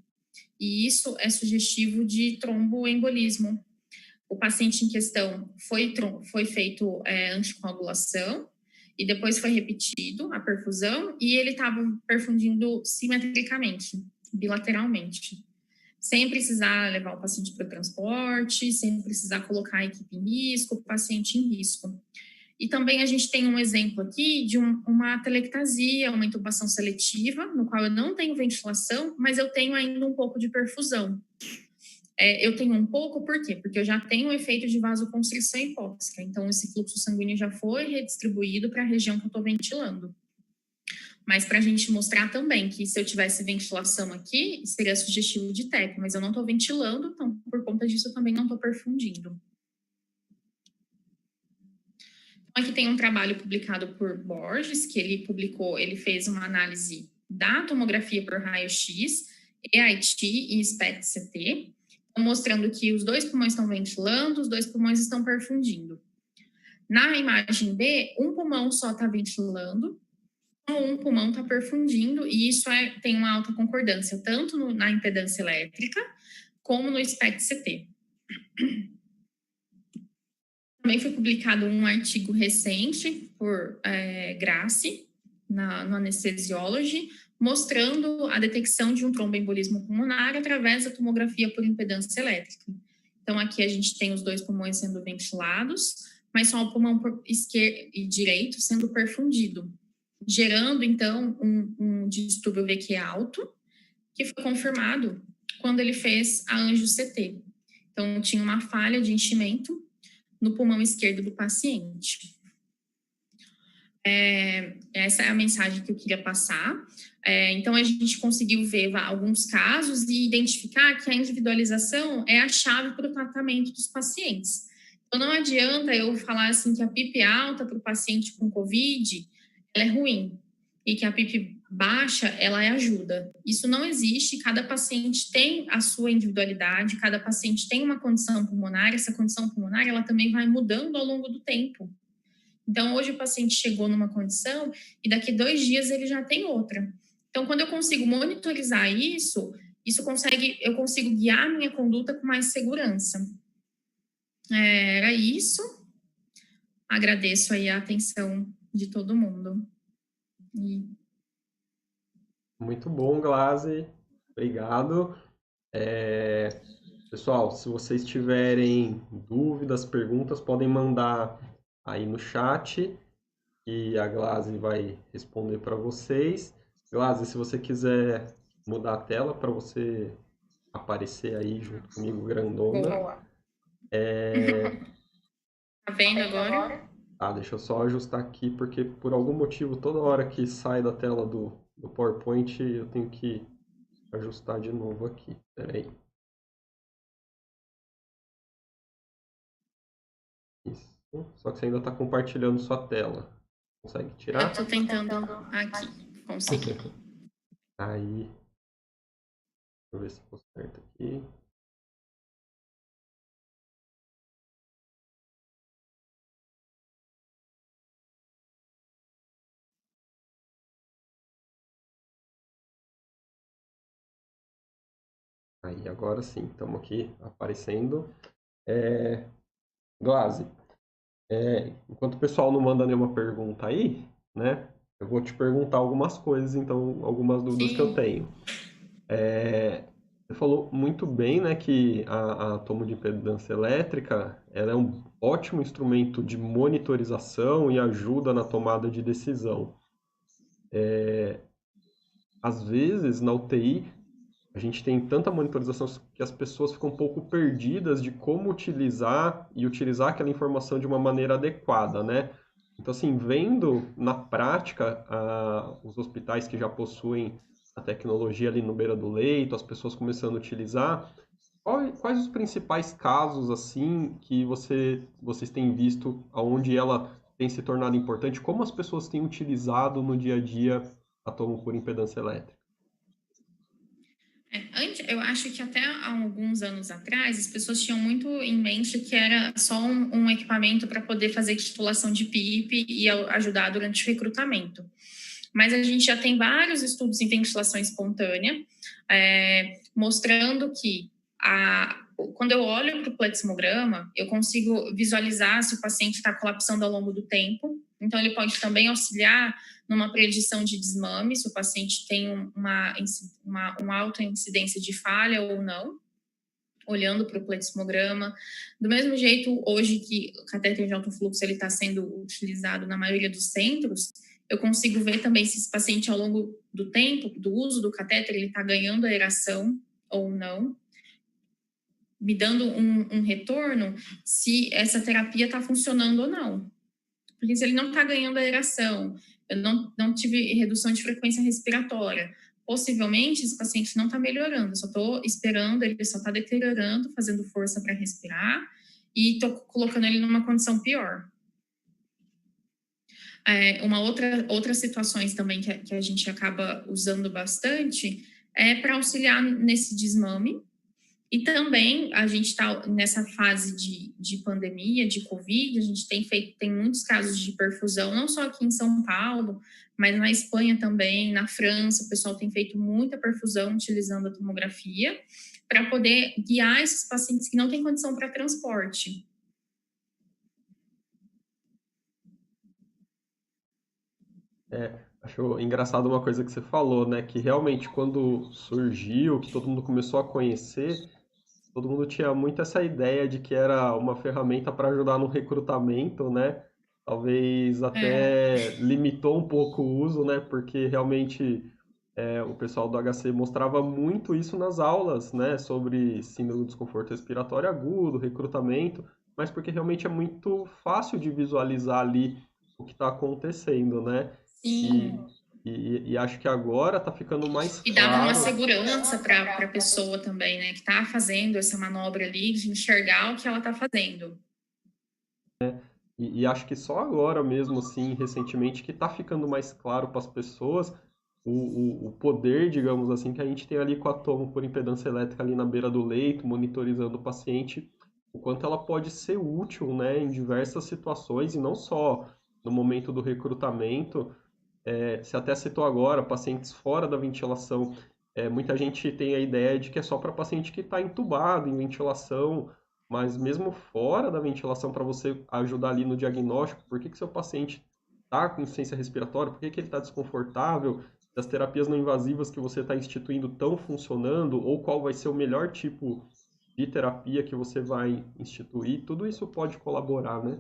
E isso é sugestivo de tromboembolismo. O paciente em questão foi feito anticoagulação, e depois foi repetido a perfusão, e ele estava perfundindo simetricamente, bilateralmente, sem precisar levar o paciente para o transporte, sem precisar colocar a equipe em risco, o paciente em risco. E também a gente tem um exemplo aqui de uma atelectasia, uma intubação seletiva, no qual eu não tenho ventilação, mas eu tenho ainda um pouco de perfusão. Eu tenho um pouco, por quê? Porque eu já tenho o efeito de vasoconstrição hipóxica, então esse fluxo sanguíneo já foi redistribuído para a região que eu estou ventilando. Mas para a gente mostrar também que se eu tivesse ventilação aqui, seria sugestivo de TEP, mas eu não estou ventilando, então por conta disso eu também não estou perfundindo. Aqui tem um trabalho publicado por Borges, que ele fez uma análise da tomografia por raio-x, EIT e SPECT-CT, mostrando que os 2 pulmões estão ventilando, os 2 pulmões estão perfundindo. Na imagem B, um pulmão só está ventilando, um pulmão está perfundindo, e isso tem uma alta concordância, tanto na impedância elétrica, como no SPECT-CT. Também foi publicado um artigo recente por Grassi, no Anesthesiology, mostrando a detecção de um tromboembolismo pulmonar através da tomografia por impedância elétrica. Então, aqui a gente tem os 2 pulmões sendo ventilados, mas só o pulmão esquerdo e direito sendo perfundido, gerando, então, um distúrbio VQ alto, que foi confirmado quando ele fez a angio-CT. Então, tinha uma falha de enchimento no pulmão esquerdo do paciente. Essa é a mensagem que eu queria passar. Então, a gente conseguiu ver alguns casos e identificar que a individualização é a chave para o tratamento dos pacientes. Então, não adianta eu falar assim que a PIP alta para o paciente com COVID, ela é ruim, e que a PIP baixa, ela é ajuda. Isso não existe, cada paciente tem a sua individualidade, cada paciente tem uma condição pulmonar, essa condição pulmonar, ela também vai mudando ao longo do tempo. Então, hoje o paciente chegou numa condição e daqui 2 dias ele já tem outra. Então, quando eu consigo monitorizar isso eu consigo guiar a minha conduta com mais segurança. Era isso. Agradeço aí a atenção de todo mundo. Muito bom, Glaze. Obrigado. Pessoal, se vocês tiverem dúvidas, perguntas, podem mandar aí no chat e a Glaze vai responder para vocês. Glaze, se você quiser mudar a tela para você aparecer aí junto comigo, grandona. Boa. Tá vendo agora? Deixa eu só ajustar aqui, porque por algum motivo, toda hora que sai da tela do PowerPoint, eu tenho que ajustar de novo aqui. Espera aí. Isso. Só que você ainda está compartilhando sua tela. Consegue tirar? Eu estou tentando aqui. Consegui. Aí. Deixa eu ver se ficou certo aqui. Aí, agora sim, estamos aqui aparecendo. Glaze, enquanto o pessoal não manda nenhuma pergunta aí, né? Eu vou te perguntar algumas coisas, então, algumas dúvidas que eu tenho. Você falou muito bem, né, que a tomo de impedância elétrica, ela é um ótimo instrumento de monitorização e ajuda na tomada de decisão. Às vezes, na UTI, a gente tem tanta monitorização que as pessoas ficam um pouco perdidas de como utilizar e utilizar aquela informação de uma maneira adequada, né? Então, assim, vendo na prática os hospitais que já possuem a tecnologia ali no beira do leito, as pessoas começando a utilizar, quais os principais casos, assim, que vocês têm visto onde ela tem se tornado importante? Como as pessoas têm utilizado no dia a dia a tomo por impedância elétrica? Eu acho que até há alguns anos atrás, as pessoas tinham muito em mente que era só um equipamento para poder fazer titulação de PIP e ajudar durante o recrutamento. Mas a gente já tem vários estudos em ventilação espontânea, mostrando que quando eu olho para o pleximograma, eu consigo visualizar se o paciente está colapsando ao longo do tempo. Então, ele pode também auxiliar numa predição de desmame, se o paciente tem uma alta incidência de falha ou não, olhando para o pleximograma. Do mesmo jeito, hoje que o catéter de alto fluxo está sendo utilizado na maioria dos centros, eu consigo ver também se esse paciente, ao longo do tempo, do uso do catéter, ele está ganhando aeração ou não, me dando um retorno se essa terapia está funcionando ou não. Porque se ele não está ganhando aeração, eu não tive redução de frequência respiratória, possivelmente esse paciente não está melhorando, eu só estou esperando, ele só está deteriorando, fazendo força para respirar e estou colocando ele numa condição pior. Outras situações também que a gente acaba usando bastante é para auxiliar nesse desmame. E também a gente está nessa fase de pandemia, de Covid, a gente tem muitos casos de perfusão, não só aqui em São Paulo, mas na Espanha também, na França, o pessoal tem feito muita perfusão utilizando a tomografia para poder guiar esses pacientes que não têm condição para transporte. Acho engraçado uma coisa que você falou, né? Que realmente quando surgiu, que todo mundo começou a conhecer, todo mundo tinha muito essa ideia de que era uma ferramenta para ajudar no recrutamento, né? Talvez até limitou um pouco o uso, né? Porque realmente o pessoal do HC mostrava muito isso nas aulas, né? Sobre síndrome do desconforto respiratório agudo, recrutamento, mas porque realmente é muito fácil de visualizar ali o que está acontecendo, né? E, Sim. e acho que agora está ficando mais E dava uma claro. segurança para a pessoa também, né, que está fazendo essa manobra ali, de enxergar o que ela está fazendo. E acho que só agora mesmo, assim, recentemente, que está ficando mais claro para as pessoas o poder, digamos assim, que a gente tem ali com a tomo por impedância elétrica ali na beira do leito, monitorizando o paciente, o quanto ela pode ser útil, né, em diversas situações, e não só no momento do recrutamento. Você até citou agora, pacientes fora da ventilação. Muita gente tem a ideia de que é só para paciente que está entubado, em ventilação, mas mesmo fora da ventilação, para você ajudar ali no diagnóstico, por que seu paciente está com insuficiência respiratória, por que ele está desconfortável, se as terapias não invasivas que você está instituindo estão funcionando, ou qual vai ser o melhor tipo de terapia que você vai instituir, tudo isso pode colaborar, né?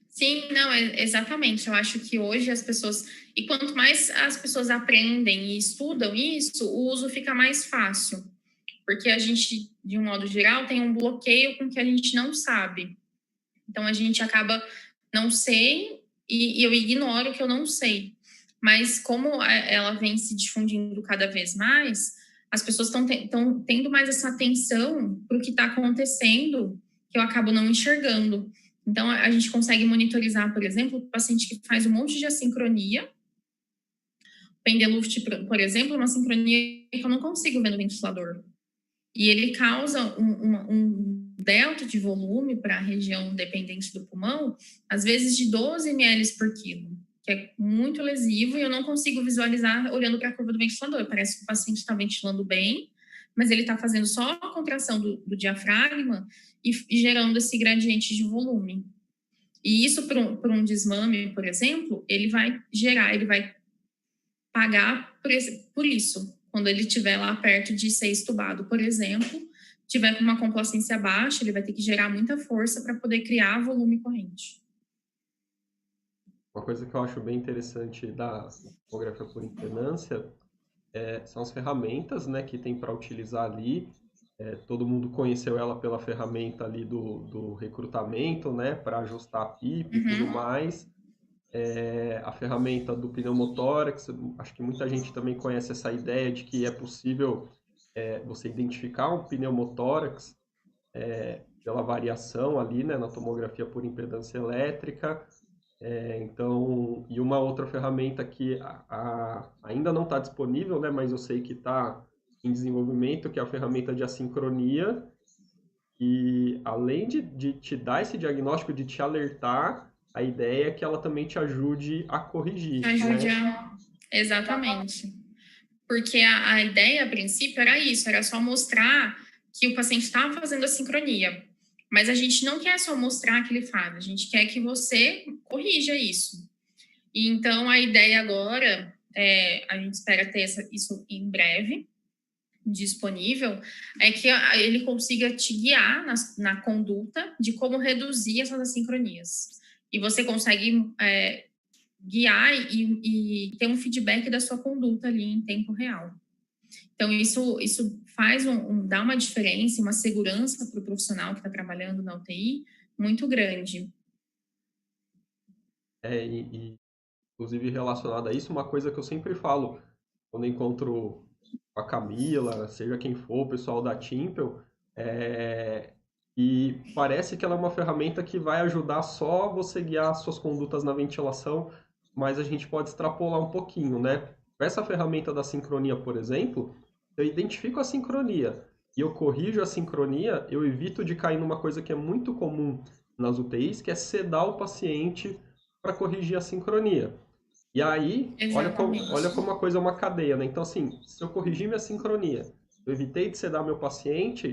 Sim, não, exatamente. Eu acho que hoje as pessoas. E quanto mais as pessoas aprendem e estudam isso, o uso fica mais fácil. Porque a gente, de um modo geral, tem um bloqueio com o que a gente não sabe. Então a gente acaba, não sei, e eu ignoro o que eu não sei. Mas como ela vem se difundindo cada vez mais, as pessoas estão tendo mais essa atenção para o que está acontecendo, que eu acabo não enxergando. Então, a gente consegue monitorizar, por exemplo, o paciente que faz um monte de assincronia. O Pendeluft, por exemplo, é uma sincronia que eu não consigo ver no ventilador. E ele causa um delta de volume para a região dependente do pulmão, às vezes de 12 ml por quilo, que é muito lesivo e eu não consigo visualizar olhando para a curva do ventilador. Parece que o paciente está ventilando bem, mas ele está fazendo só a contração do diafragma e gerando esse gradiente de volume. E isso, por um desmame, por exemplo, ele vai pagar por isso. Quando ele estiver lá perto de ser estubado, por exemplo, tiver com uma complacência baixa, ele vai ter que gerar muita força para poder criar volume corrente. Uma coisa que eu acho bem interessante da tomografia por impedância são as ferramentas, né, que tem para utilizar ali. Todo mundo conheceu ela pela ferramenta ali do recrutamento, né, para ajustar a PIP e tudo mais. A ferramenta do pneumotórax, acho que muita gente também conhece essa ideia de que é possível você identificar um pneumotórax pela variação ali, né, na tomografia por impedância elétrica. Então, e uma outra ferramenta que ainda não está disponível, né, mas eu sei que está em desenvolvimento, que é a ferramenta de assincronia, e além de te dar esse diagnóstico, de te alertar, a ideia é que ela também te ajude a corrigir, Ajude né? a... Exatamente. Porque a ideia, a princípio, era isso, era só mostrar que o paciente estava fazendo a sincronia. Mas a gente não quer só mostrar que ele faz, a gente quer que você corrija isso. E então, a ideia agora, a gente espera ter isso em breve, disponível, é que ele consiga te guiar na conduta de como reduzir essas assincronias. E você consegue guiar e ter um feedback da sua conduta ali em tempo real. Então, isso faz dá uma diferença, uma segurança para o profissional que está trabalhando na UTI muito grande. Inclusive relacionado a isso, uma coisa que eu sempre falo quando encontro com a Camila, seja quem for, o pessoal da Timpel, E parece que ela é uma ferramenta que vai ajudar só você guiar suas condutas na ventilação, mas a gente pode extrapolar um pouquinho, né? Essa ferramenta da sincronia, por exemplo, eu identifico a sincronia e eu corrijo a sincronia, eu evito de cair numa coisa que é muito comum nas UTIs, que é sedar o paciente para corrigir a sincronia. E aí, olha Exatamente. como a coisa é uma cadeia, né? Então, assim, se eu corrigir minha sincronia, eu evitei de sedar meu paciente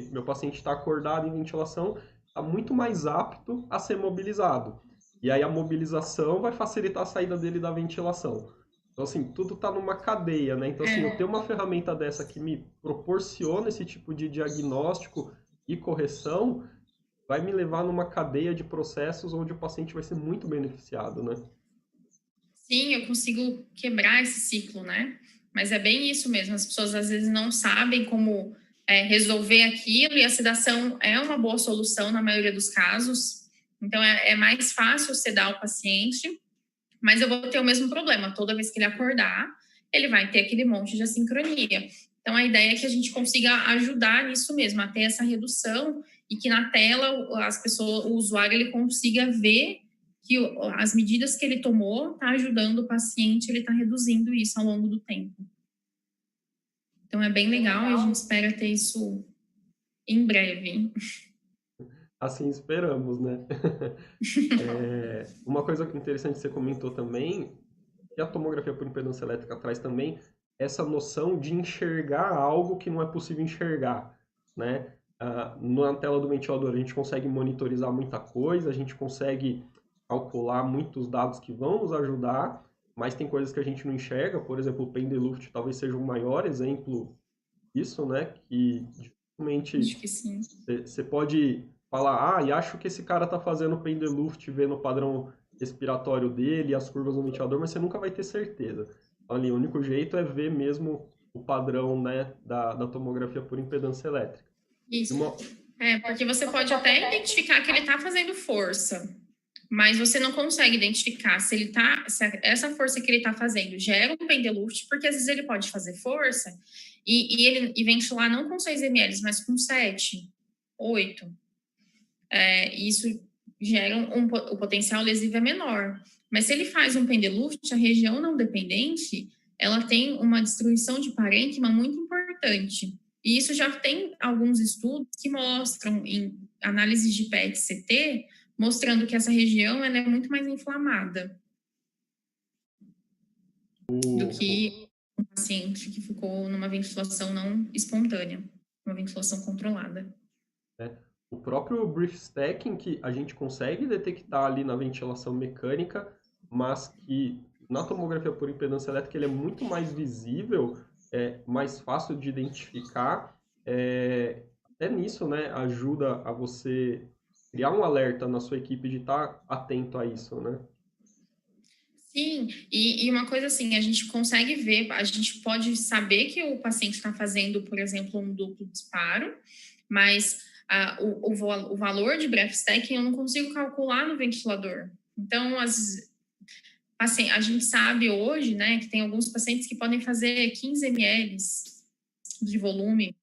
está acordado em ventilação, está muito mais apto a ser mobilizado. E aí a mobilização vai facilitar a saída dele da ventilação. Então, assim, tudo está numa cadeia, né? Então, assim, eu É, tenho uma ferramenta dessa que me proporciona esse tipo de diagnóstico e correção, vai me levar numa cadeia de processos onde o paciente vai ser muito beneficiado, né? sim, eu consigo quebrar esse ciclo, né? Mas é bem isso mesmo, as pessoas às vezes não sabem como resolver aquilo, e a sedação é uma boa solução na maioria dos casos. Então, é mais fácil sedar o paciente, mas eu vou ter o mesmo problema. Toda vez que ele acordar, ele vai ter aquele monte de assincronia. Então, a ideia é que a gente consiga ajudar nisso mesmo, a ter essa redução, e que na tela as pessoas, o usuário, ele consiga ver que as medidas que ele tomou está ajudando o paciente, ele está reduzindo isso ao longo do tempo. Então, é bem legal e a gente espera ter isso em breve. Assim esperamos, né? Uma coisa interessante que você comentou também, que a tomografia por impedância elétrica traz também essa noção de enxergar algo que não é possível enxergar, né? Na tela do ventilador a gente consegue monitorizar muita coisa, a gente consegue calcular muitos dados que vão nos ajudar, mas tem coisas que a gente não enxerga, por exemplo, o Pendeluft talvez seja o maior exemplo disso, né? Que dificilmente Acho que sim. você pode falar, e acho que esse cara tá fazendo Pendeluft, vendo o padrão respiratório dele, as curvas no ventilador, mas você nunca vai ter certeza. Então, ali, o único jeito é ver mesmo o padrão, né, da tomografia por impedância elétrica. E Isso. uma... Porque você pode até identificar que ele está fazendo força, mas você não consegue identificar se ele tá, se essa força que ele está fazendo gera um pendeluft, porque às vezes ele pode fazer força e ventilar não com 6 ml, mas com 7, 8. Isso gera o potencial lesivo é menor. Mas se ele faz um pendeluft, a região não dependente, ela tem uma destruição de parênquima muito importante. E isso já tem alguns estudos que mostram, em análises de PET-CT, mostrando que essa região ela é muito mais inflamada do que um paciente que ficou numa ventilação não espontânea, uma ventilação controlada. né, o próprio brief stacking, que a gente consegue detectar ali na ventilação mecânica, mas que na tomografia por impedância elétrica ele é muito mais visível, mais fácil de identificar. Até nisso, né, ajuda a você criar um alerta na sua equipe de estar atento a isso, né? Sim, e uma coisa assim, a gente consegue ver, a gente pode saber que o paciente está fazendo, por exemplo, um duplo disparo, mas o valor de breath stacking eu não consigo calcular no ventilador. Então, assim, a gente sabe hoje, né, que tem alguns pacientes que podem fazer 15 ml de volume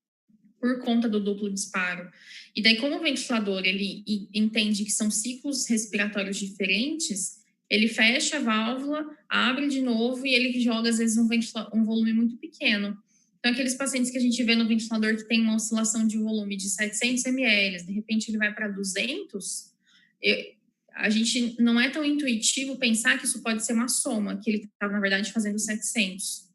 por conta do duplo disparo. E daí, como o ventilador, ele entende que são ciclos respiratórios diferentes, ele fecha a válvula, abre de novo e ele joga, às vezes, um volume muito pequeno. Então, aqueles pacientes que a gente vê no ventilador que tem uma oscilação de volume de 700 ml, de repente ele vai para 200, a gente não é tão intuitivo pensar que isso pode ser uma soma, que ele está, na verdade, fazendo 700.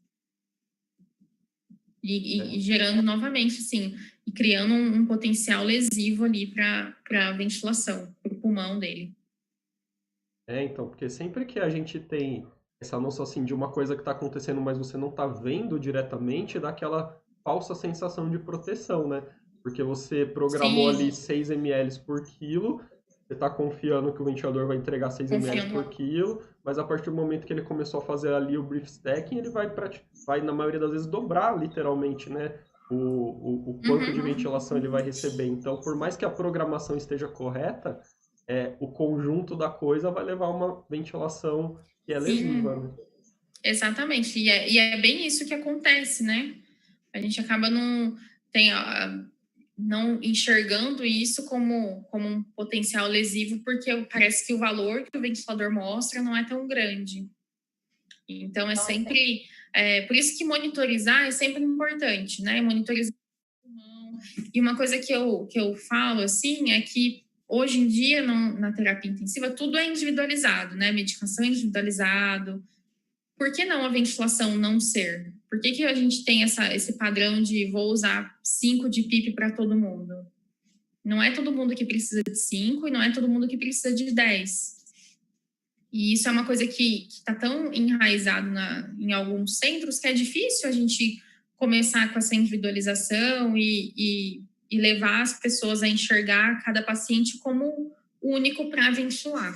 E gerando novamente, assim, e criando um potencial lesivo ali para a ventilação, para o pulmão dele. Então, porque sempre que a gente tem essa noção assim de uma coisa que está acontecendo, mas você não está vendo diretamente, dá aquela falsa sensação de proteção, né? Porque você programou ali Sim, 6 ml por quilo, você está confiando que o ventilador vai entregar 6 ml por confiando. quilo, mas a partir do momento que ele começou a fazer ali o brief stacking, ele vai na maioria das vezes dobrar literalmente, né? O quanto de Uhum. ventilação ele vai receber. Então, por mais que a programação esteja correta, o conjunto da coisa vai levar a uma ventilação que é lesiva, Sim, né? exatamente. E é bem isso que acontece, né? A gente acaba não. Tem, não enxergando isso como um potencial lesivo, porque parece que o valor que o ventilador mostra não é tão grande. Então, é sempre... por isso que monitorizar é sempre importante, né? Monitorizar o pulmão. E uma coisa que eu falo, assim, é que hoje em dia, na terapia intensiva, tudo é individualizado, né? Medicação é individualizado. Por que não a ventilação não ser? Por que a gente tem esse padrão de vou usar 5 de PIP para todo mundo? Não é todo mundo que precisa de 5 e não é todo mundo que precisa de 10. E isso é uma coisa que está tão enraizado em alguns centros que é difícil a gente começar com essa individualização e levar as pessoas a enxergar cada paciente como único para ventilar.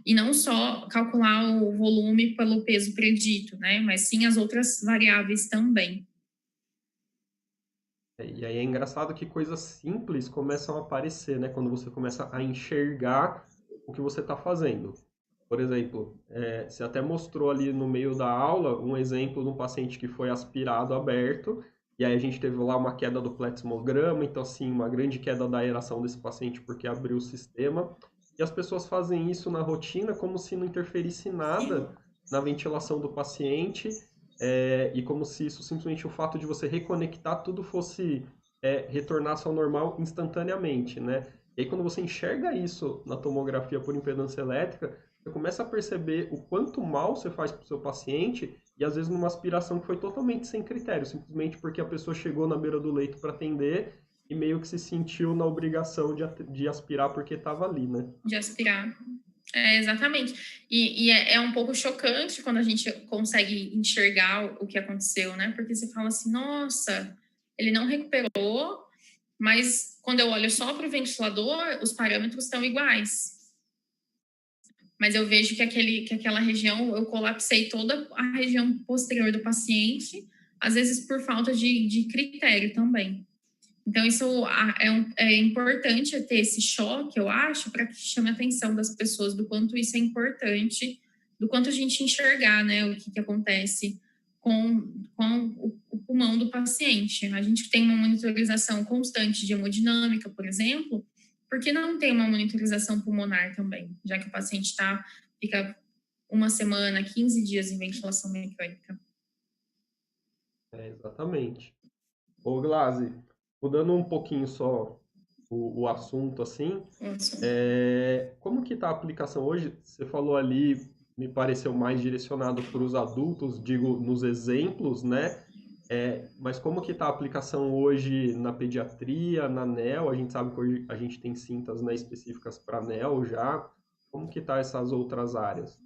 E não só calcular o volume pelo peso predito, né? Mas sim as outras variáveis também. E aí é engraçado que coisas simples começam a aparecer, né? Quando você começa a enxergar o que você está fazendo. Por exemplo, você até mostrou ali no meio da aula um exemplo de um paciente que foi aspirado aberto, e aí a gente teve lá uma queda do plexmograma, então assim, uma grande queda da aeração desse paciente porque abriu o sistema. E as pessoas fazem isso na rotina como se não interferisse nada na ventilação do paciente, e como se isso simplesmente o fato de você reconectar tudo fosse retornar ao normal instantaneamente, né? E aí quando você enxerga isso na tomografia por impedância elétrica, você começa a perceber o quanto mal você faz para o seu paciente e às vezes numa aspiração que foi totalmente sem critério, simplesmente porque a pessoa chegou na beira do leito para atender e meio que se sentiu na obrigação de aspirar porque estava ali, né? De aspirar. Exatamente. E é um pouco chocante quando a gente consegue enxergar o que aconteceu, né? Porque você fala assim, nossa, ele não recuperou, mas quando eu olho só para o ventilador, os parâmetros estão iguais. Mas eu vejo que aquela região, eu colapsei toda a região posterior do paciente, às vezes por falta de critério também. Então, isso é importante ter esse choque, eu acho, para que chame a atenção das pessoas do quanto isso é importante, do quanto a gente enxergar, né, o que acontece com o pulmão do paciente. A gente tem uma monitorização constante de hemodinâmica, por exemplo, por que não tem uma monitorização pulmonar também, já que o paciente fica 1 semana, 15 dias em ventilação mecânica? Exatamente. Ô, Glaze, mudando um pouquinho só o assunto, assim, como que está a aplicação hoje? Você falou ali, me pareceu mais direcionado para os adultos, digo, nos exemplos, né? Mas como que está a aplicação hoje na pediatria, na NEO? A gente sabe que hoje a gente tem cintas, né, específicas para NEO já. Como que tá essas outras áreas?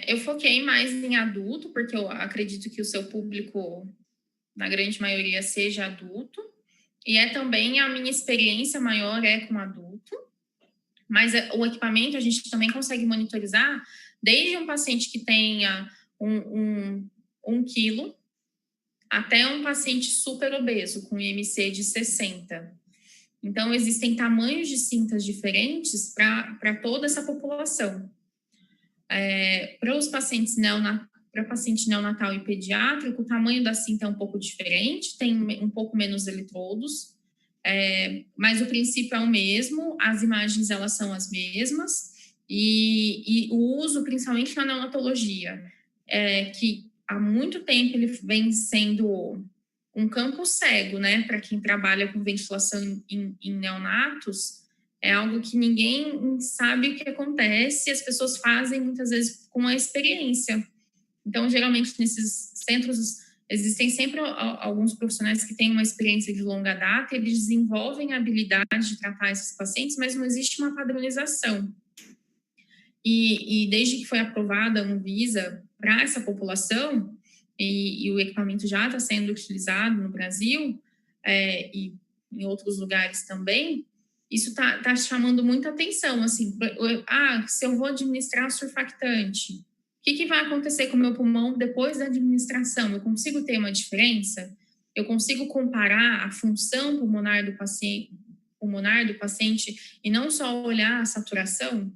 Eu foquei mais em adulto, porque eu acredito que o seu público, na grande maioria, seja adulto. E também a minha experiência maior com adulto. Mas o equipamento a gente também consegue monitorizar desde um paciente que tenha 1 quilo até um paciente super obeso, com IMC de 60. Então, existem tamanhos de cintas diferentes para toda essa população. Para os pacientes para paciente neonatal e pediátrico, o tamanho da cinta é um pouco diferente, tem um pouco menos eletrodos, mas o princípio é o mesmo, as imagens elas são as mesmas, e o uso, principalmente na neonatologia, que há muito tempo ele vem sendo um campo cego, né, para quem trabalha com ventilação em neonatos, é algo que ninguém sabe o que acontece, as pessoas fazem muitas vezes com a experiência. Então, geralmente, nesses centros, existem sempre alguns profissionais que têm uma experiência de longa data, eles desenvolvem a habilidade de tratar esses pacientes, mas não existe uma padronização. E desde que foi aprovada a Anvisa para essa população, e o equipamento já está sendo utilizado no Brasil, e em outros lugares também, isso está chamando muita atenção, assim, se eu vou administrar surfactante, o que vai acontecer com o meu pulmão depois da administração? Eu consigo ter uma diferença? Eu consigo comparar a função pulmonar do paciente e não só olhar a saturação?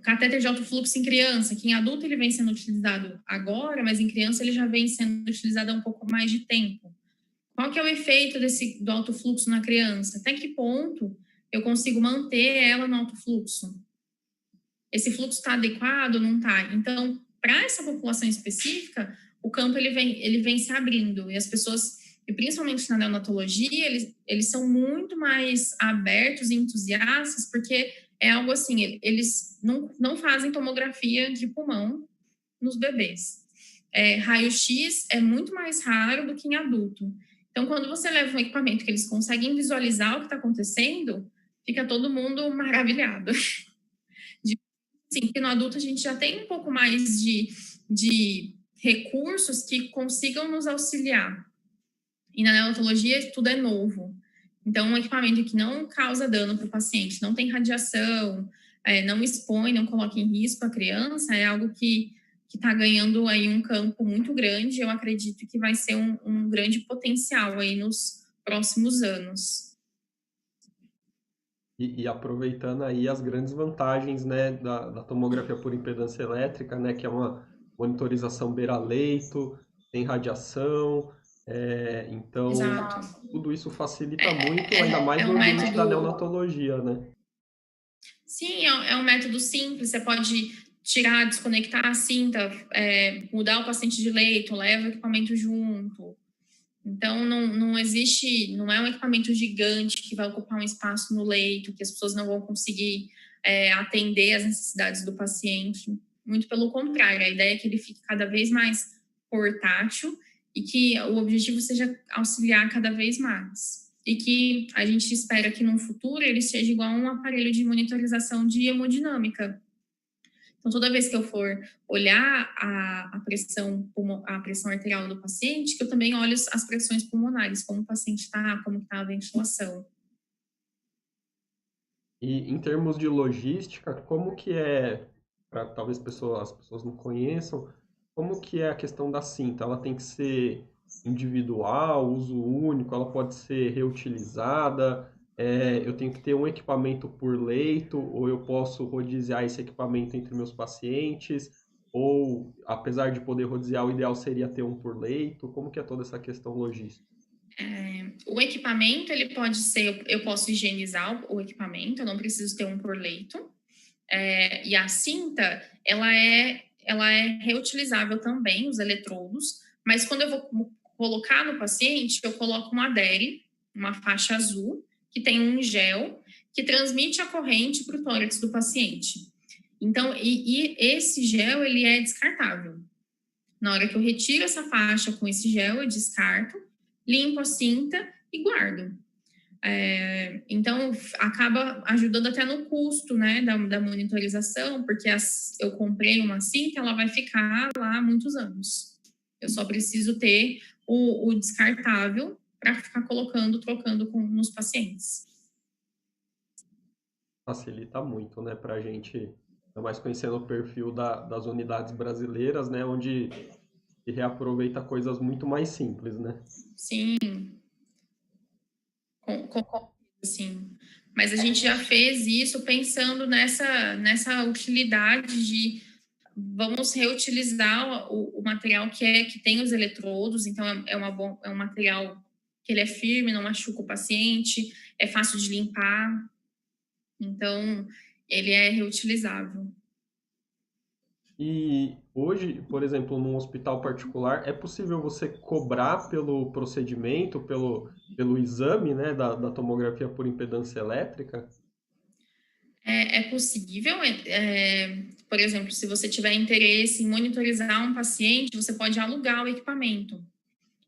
Catéter de alto fluxo em criança, que em adulto ele vem sendo utilizado agora, mas em criança ele já vem sendo utilizado há um pouco mais de tempo. Qual que é o efeito do alto fluxo na criança? Até que ponto eu consigo manter ela no alto fluxo? Esse fluxo está adequado ou não está? Então, para essa população específica, o campo ele vem se abrindo e as pessoas, e principalmente na neonatologia, eles são muito mais abertos e entusiastas, porque é algo assim, eles não fazem tomografia de pulmão nos bebês. Raio-X é muito mais raro do que em adulto. Então, quando você leva um equipamento que eles conseguem visualizar o que está acontecendo, fica todo mundo maravilhado. Sim, porque no adulto a gente já tem um pouco mais de recursos que consigam nos auxiliar. E na neonatologia tudo é novo. Então, um equipamento que não causa dano para o paciente, não tem radiação, não expõe, não coloca em risco a criança, é algo que está ganhando aí um campo muito grande. Eu acredito que vai ser um grande potencial aí nos próximos anos. E aproveitando aí as grandes vantagens, né, da tomografia por impedância elétrica, né, que é uma monitorização beira-leito, sem radiação, então Exato. tudo isso facilita muito, ainda mais É no um ambiente da método. neonatologia, né? Sim, é um método simples. Você pode tirar, desconectar a cinta, mudar o paciente de leito, leva o equipamento junto. Então, não existe, não é um equipamento gigante que vai ocupar um espaço no leito, que as pessoas não vão conseguir atender às necessidades do paciente. Muito pelo contrário, a ideia é que ele fique cada vez mais portátil e que o objetivo seja auxiliar cada vez mais. E que a gente espera que no futuro ele seja igual a um aparelho de monitorização de hemodinâmica. Então, toda vez que eu for olhar a pressão arterial do paciente, que eu também olho as pressões pulmonares, como o paciente está, como está a ventilação. E em termos de logística, como que é, para talvez as pessoas não conheçam, como que é a questão da cinta? Ela tem que ser individual, uso único, ela pode ser reutilizada, eu tenho que ter um equipamento por leito, ou eu posso rodiziar esse equipamento entre meus pacientes, ou apesar de poder rodiziar, o ideal seria ter um por leito. Como que é toda essa questão logística? O equipamento, ele pode ser, eu posso higienizar o equipamento, eu não preciso ter um por leito. E a cinta, ela é reutilizável também, os eletrodos, mas quando eu vou colocar no paciente, eu coloco uma adere, uma faixa azul, que tem um gel que transmite a corrente para o tórax do paciente. Então, e esse gel, ele é descartável. Na hora que eu retiro essa faixa com esse gel, eu descarto, limpo a cinta e guardo. Então, acaba ajudando até no custo, né, da monitorização, porque eu comprei uma cinta, ela vai ficar lá muitos anos. Eu só preciso ter o descartável para ficar colocando, trocando nos pacientes. Facilita muito, né, para a gente, ainda mais conhecendo o perfil das unidades brasileiras, né, onde se reaproveita coisas muito mais simples, né? Sim, sim. Mas a gente já fez isso pensando nessa utilidade de vamos reutilizar o material que tem os eletrodos, então é um material que ele é firme, não machuca o paciente, é fácil de limpar, então ele é reutilizável. E hoje, por exemplo, num hospital particular, é possível você cobrar pelo procedimento, pelo exame, né, da tomografia por impedância elétrica? É possível, por exemplo, se você tiver interesse em monitorizar um paciente, você pode alugar o equipamento,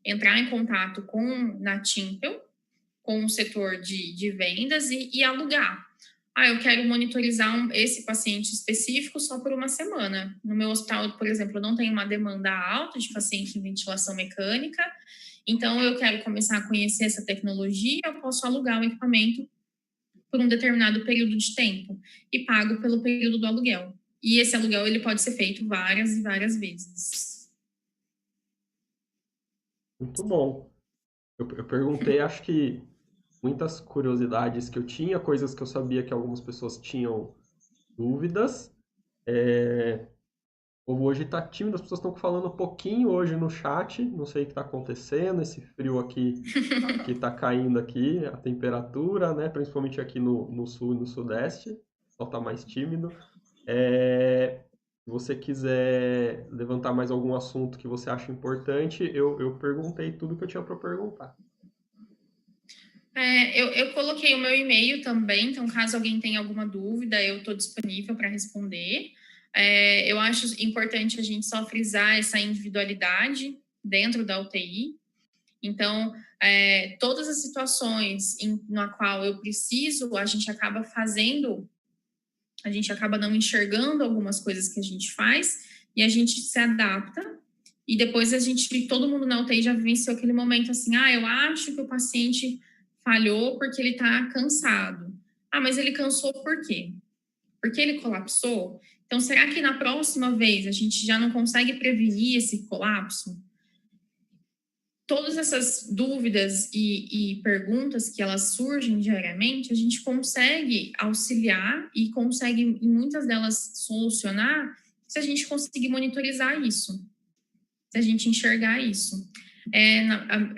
entrar em contato na Timpel, com o setor de vendas e alugar. Eu quero monitorizar esse paciente específico só por uma semana. No meu hospital, por exemplo, eu não tenho uma demanda alta de paciente em ventilação mecânica, então eu quero começar a conhecer essa tecnologia, eu posso alugar o equipamento por um determinado período de tempo e pago pelo período do aluguel. E esse aluguel ele pode ser feito várias e várias vezes. Muito bom. Eu perguntei, acho que muitas curiosidades que eu tinha, coisas que eu sabia que algumas pessoas tinham dúvidas. O povo hoje tá tímido, as pessoas estão falando um pouquinho hoje no chat, não sei o que está acontecendo, esse frio aqui que tá caindo aqui, a temperatura, né? Principalmente aqui no sul e no sudeste, só tá mais tímido. Se você quiser levantar mais algum assunto que você acha importante, eu perguntei tudo que eu tinha para perguntar. Eu coloquei o meu e-mail também, então caso alguém tenha alguma dúvida, eu estou disponível para responder. Eu acho importante a gente só frisar essa individualidade dentro da UTI. Então, todas as situações na qual eu preciso, a gente acaba não enxergando algumas coisas que a gente faz e a gente se adapta. E depois todo mundo na UTI já vivenciou aquele momento assim, eu acho que o paciente falhou porque ele está cansado. Mas ele cansou por quê? Porque ele colapsou? Então, será que na próxima vez a gente já não consegue prevenir esse colapso? Todas essas dúvidas e perguntas que elas surgem diariamente, a gente consegue auxiliar e consegue, em muitas delas, solucionar se a gente conseguir monitorizar isso, se a gente enxergar isso.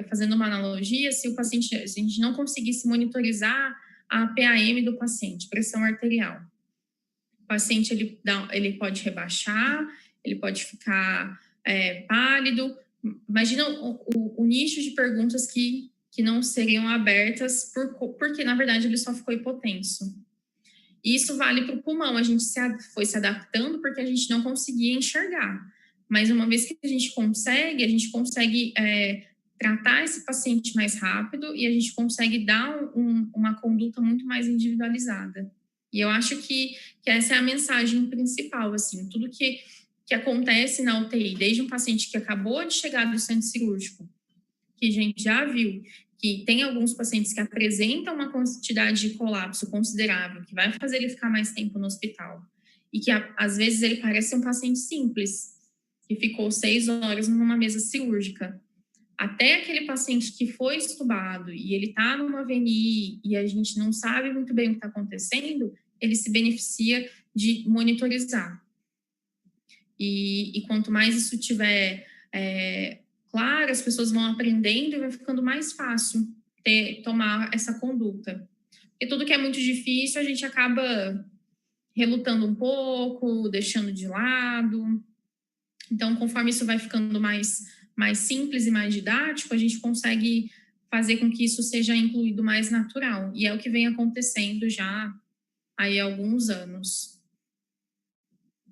Fazendo uma analogia, se a gente não conseguisse monitorizar a PAM do paciente, pressão arterial, o paciente ele pode rebaixar, ele pode ficar pálido. Imagina o nicho de perguntas que não seriam abertas porque, na verdade, ele só ficou hipotenso. Isso vale para o pulmão. A gente foi se adaptando porque a gente não conseguia enxergar. Mas uma vez que a gente consegue tratar esse paciente mais rápido e a gente consegue dar uma conduta muito mais individualizada. E eu acho que essa é a mensagem principal, assim, tudo que acontece na UTI, desde um paciente que acabou de chegar do centro cirúrgico, que a gente já viu que tem alguns pacientes que apresentam uma quantidade de colapso considerável, que vai fazer ele ficar mais tempo no hospital, e que às vezes ele parece um paciente simples, que ficou 6 horas numa mesa cirúrgica, até aquele paciente que foi estubado e ele está numa VNI e a gente não sabe muito bem o que está acontecendo, ele se beneficia de monitorizar. E quanto mais isso tiver claro, as pessoas vão aprendendo e vai ficando mais fácil tomar essa conduta. Porque tudo que é muito difícil, a gente acaba relutando um pouco, deixando de lado. Então, conforme isso vai ficando mais simples e mais didático, a gente consegue fazer com que isso seja incluído mais natural. E é o que vem acontecendo já aí há alguns anos.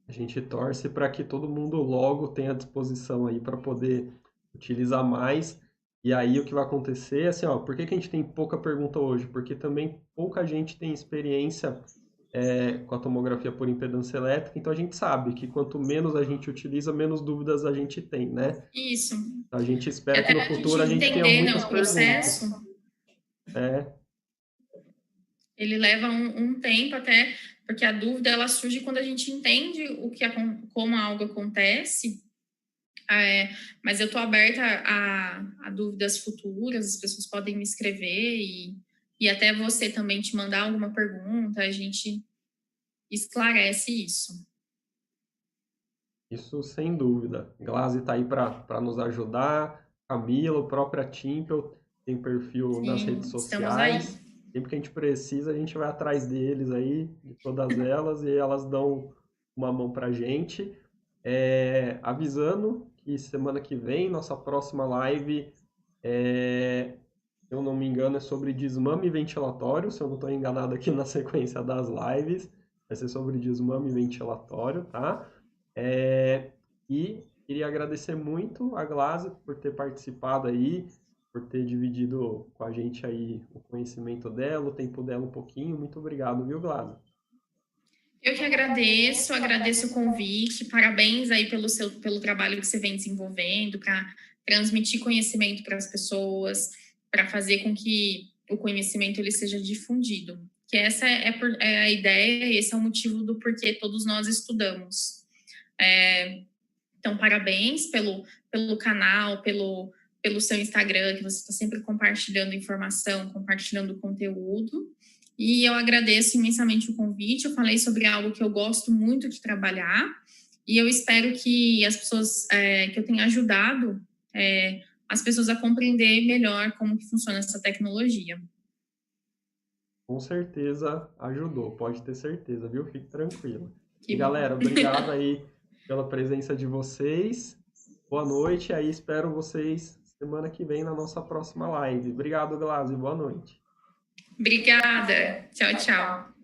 A gente torce para que todo mundo logo tenha disposição aí para poder utilizar mais. E aí o que vai acontecer é assim, por que a gente tem pouca pergunta hoje? Porque também pouca gente tem experiência com a tomografia por impedância elétrica, então a gente sabe que quanto menos a gente utiliza, menos dúvidas a gente tem, né? Isso. A gente espera que no futuro a gente tenha muitas perguntas. Ele leva um tempo até, porque a dúvida ela surge quando a gente entende como algo acontece. Mas eu estou aberta a dúvidas futuras, as pessoas podem me escrever e até você também te mandar alguma pergunta, a gente esclarece isso. Isso sem dúvida. Glaze está aí para nos ajudar. Camila, o próprio Timpel tem perfil nas redes sociais. Sempre que a gente precisa, a gente vai atrás deles aí, de todas elas, e elas dão uma mão para a gente. Avisando que semana que vem, nossa próxima live, se eu não me engano, é sobre desmame ventilatório, se eu não estou enganado aqui na sequência das lives. Vai ser sobre desmame ventilatório, tá? E queria agradecer muito a Glaze por ter participado aí, por ter dividido com a gente aí o conhecimento dela, o tempo dela um pouquinho. Muito obrigado, viu, Glaze? Eu que agradeço o convite, parabéns aí pelo trabalho que você vem desenvolvendo para transmitir conhecimento para as pessoas, para fazer com que o conhecimento ele seja difundido. Que essa é a ideia, esse é o motivo do porquê todos nós estudamos. Então, parabéns pelo canal, pelo seu Instagram, que você está sempre compartilhando informação, compartilhando conteúdo. E eu agradeço imensamente o convite. Eu falei sobre algo que eu gosto muito de trabalhar E eu espero que as pessoas, que eu tenha ajudado as pessoas a compreender melhor como que funciona essa tecnologia. Com certeza ajudou, pode ter certeza, viu? Fique tranquila. Que E bom. galera, obrigado aí pela presença de vocês. Boa noite, aí espero vocês semana que vem na nossa próxima live. Obrigado, Glaze, boa noite. Obrigada. Tchau, tchau.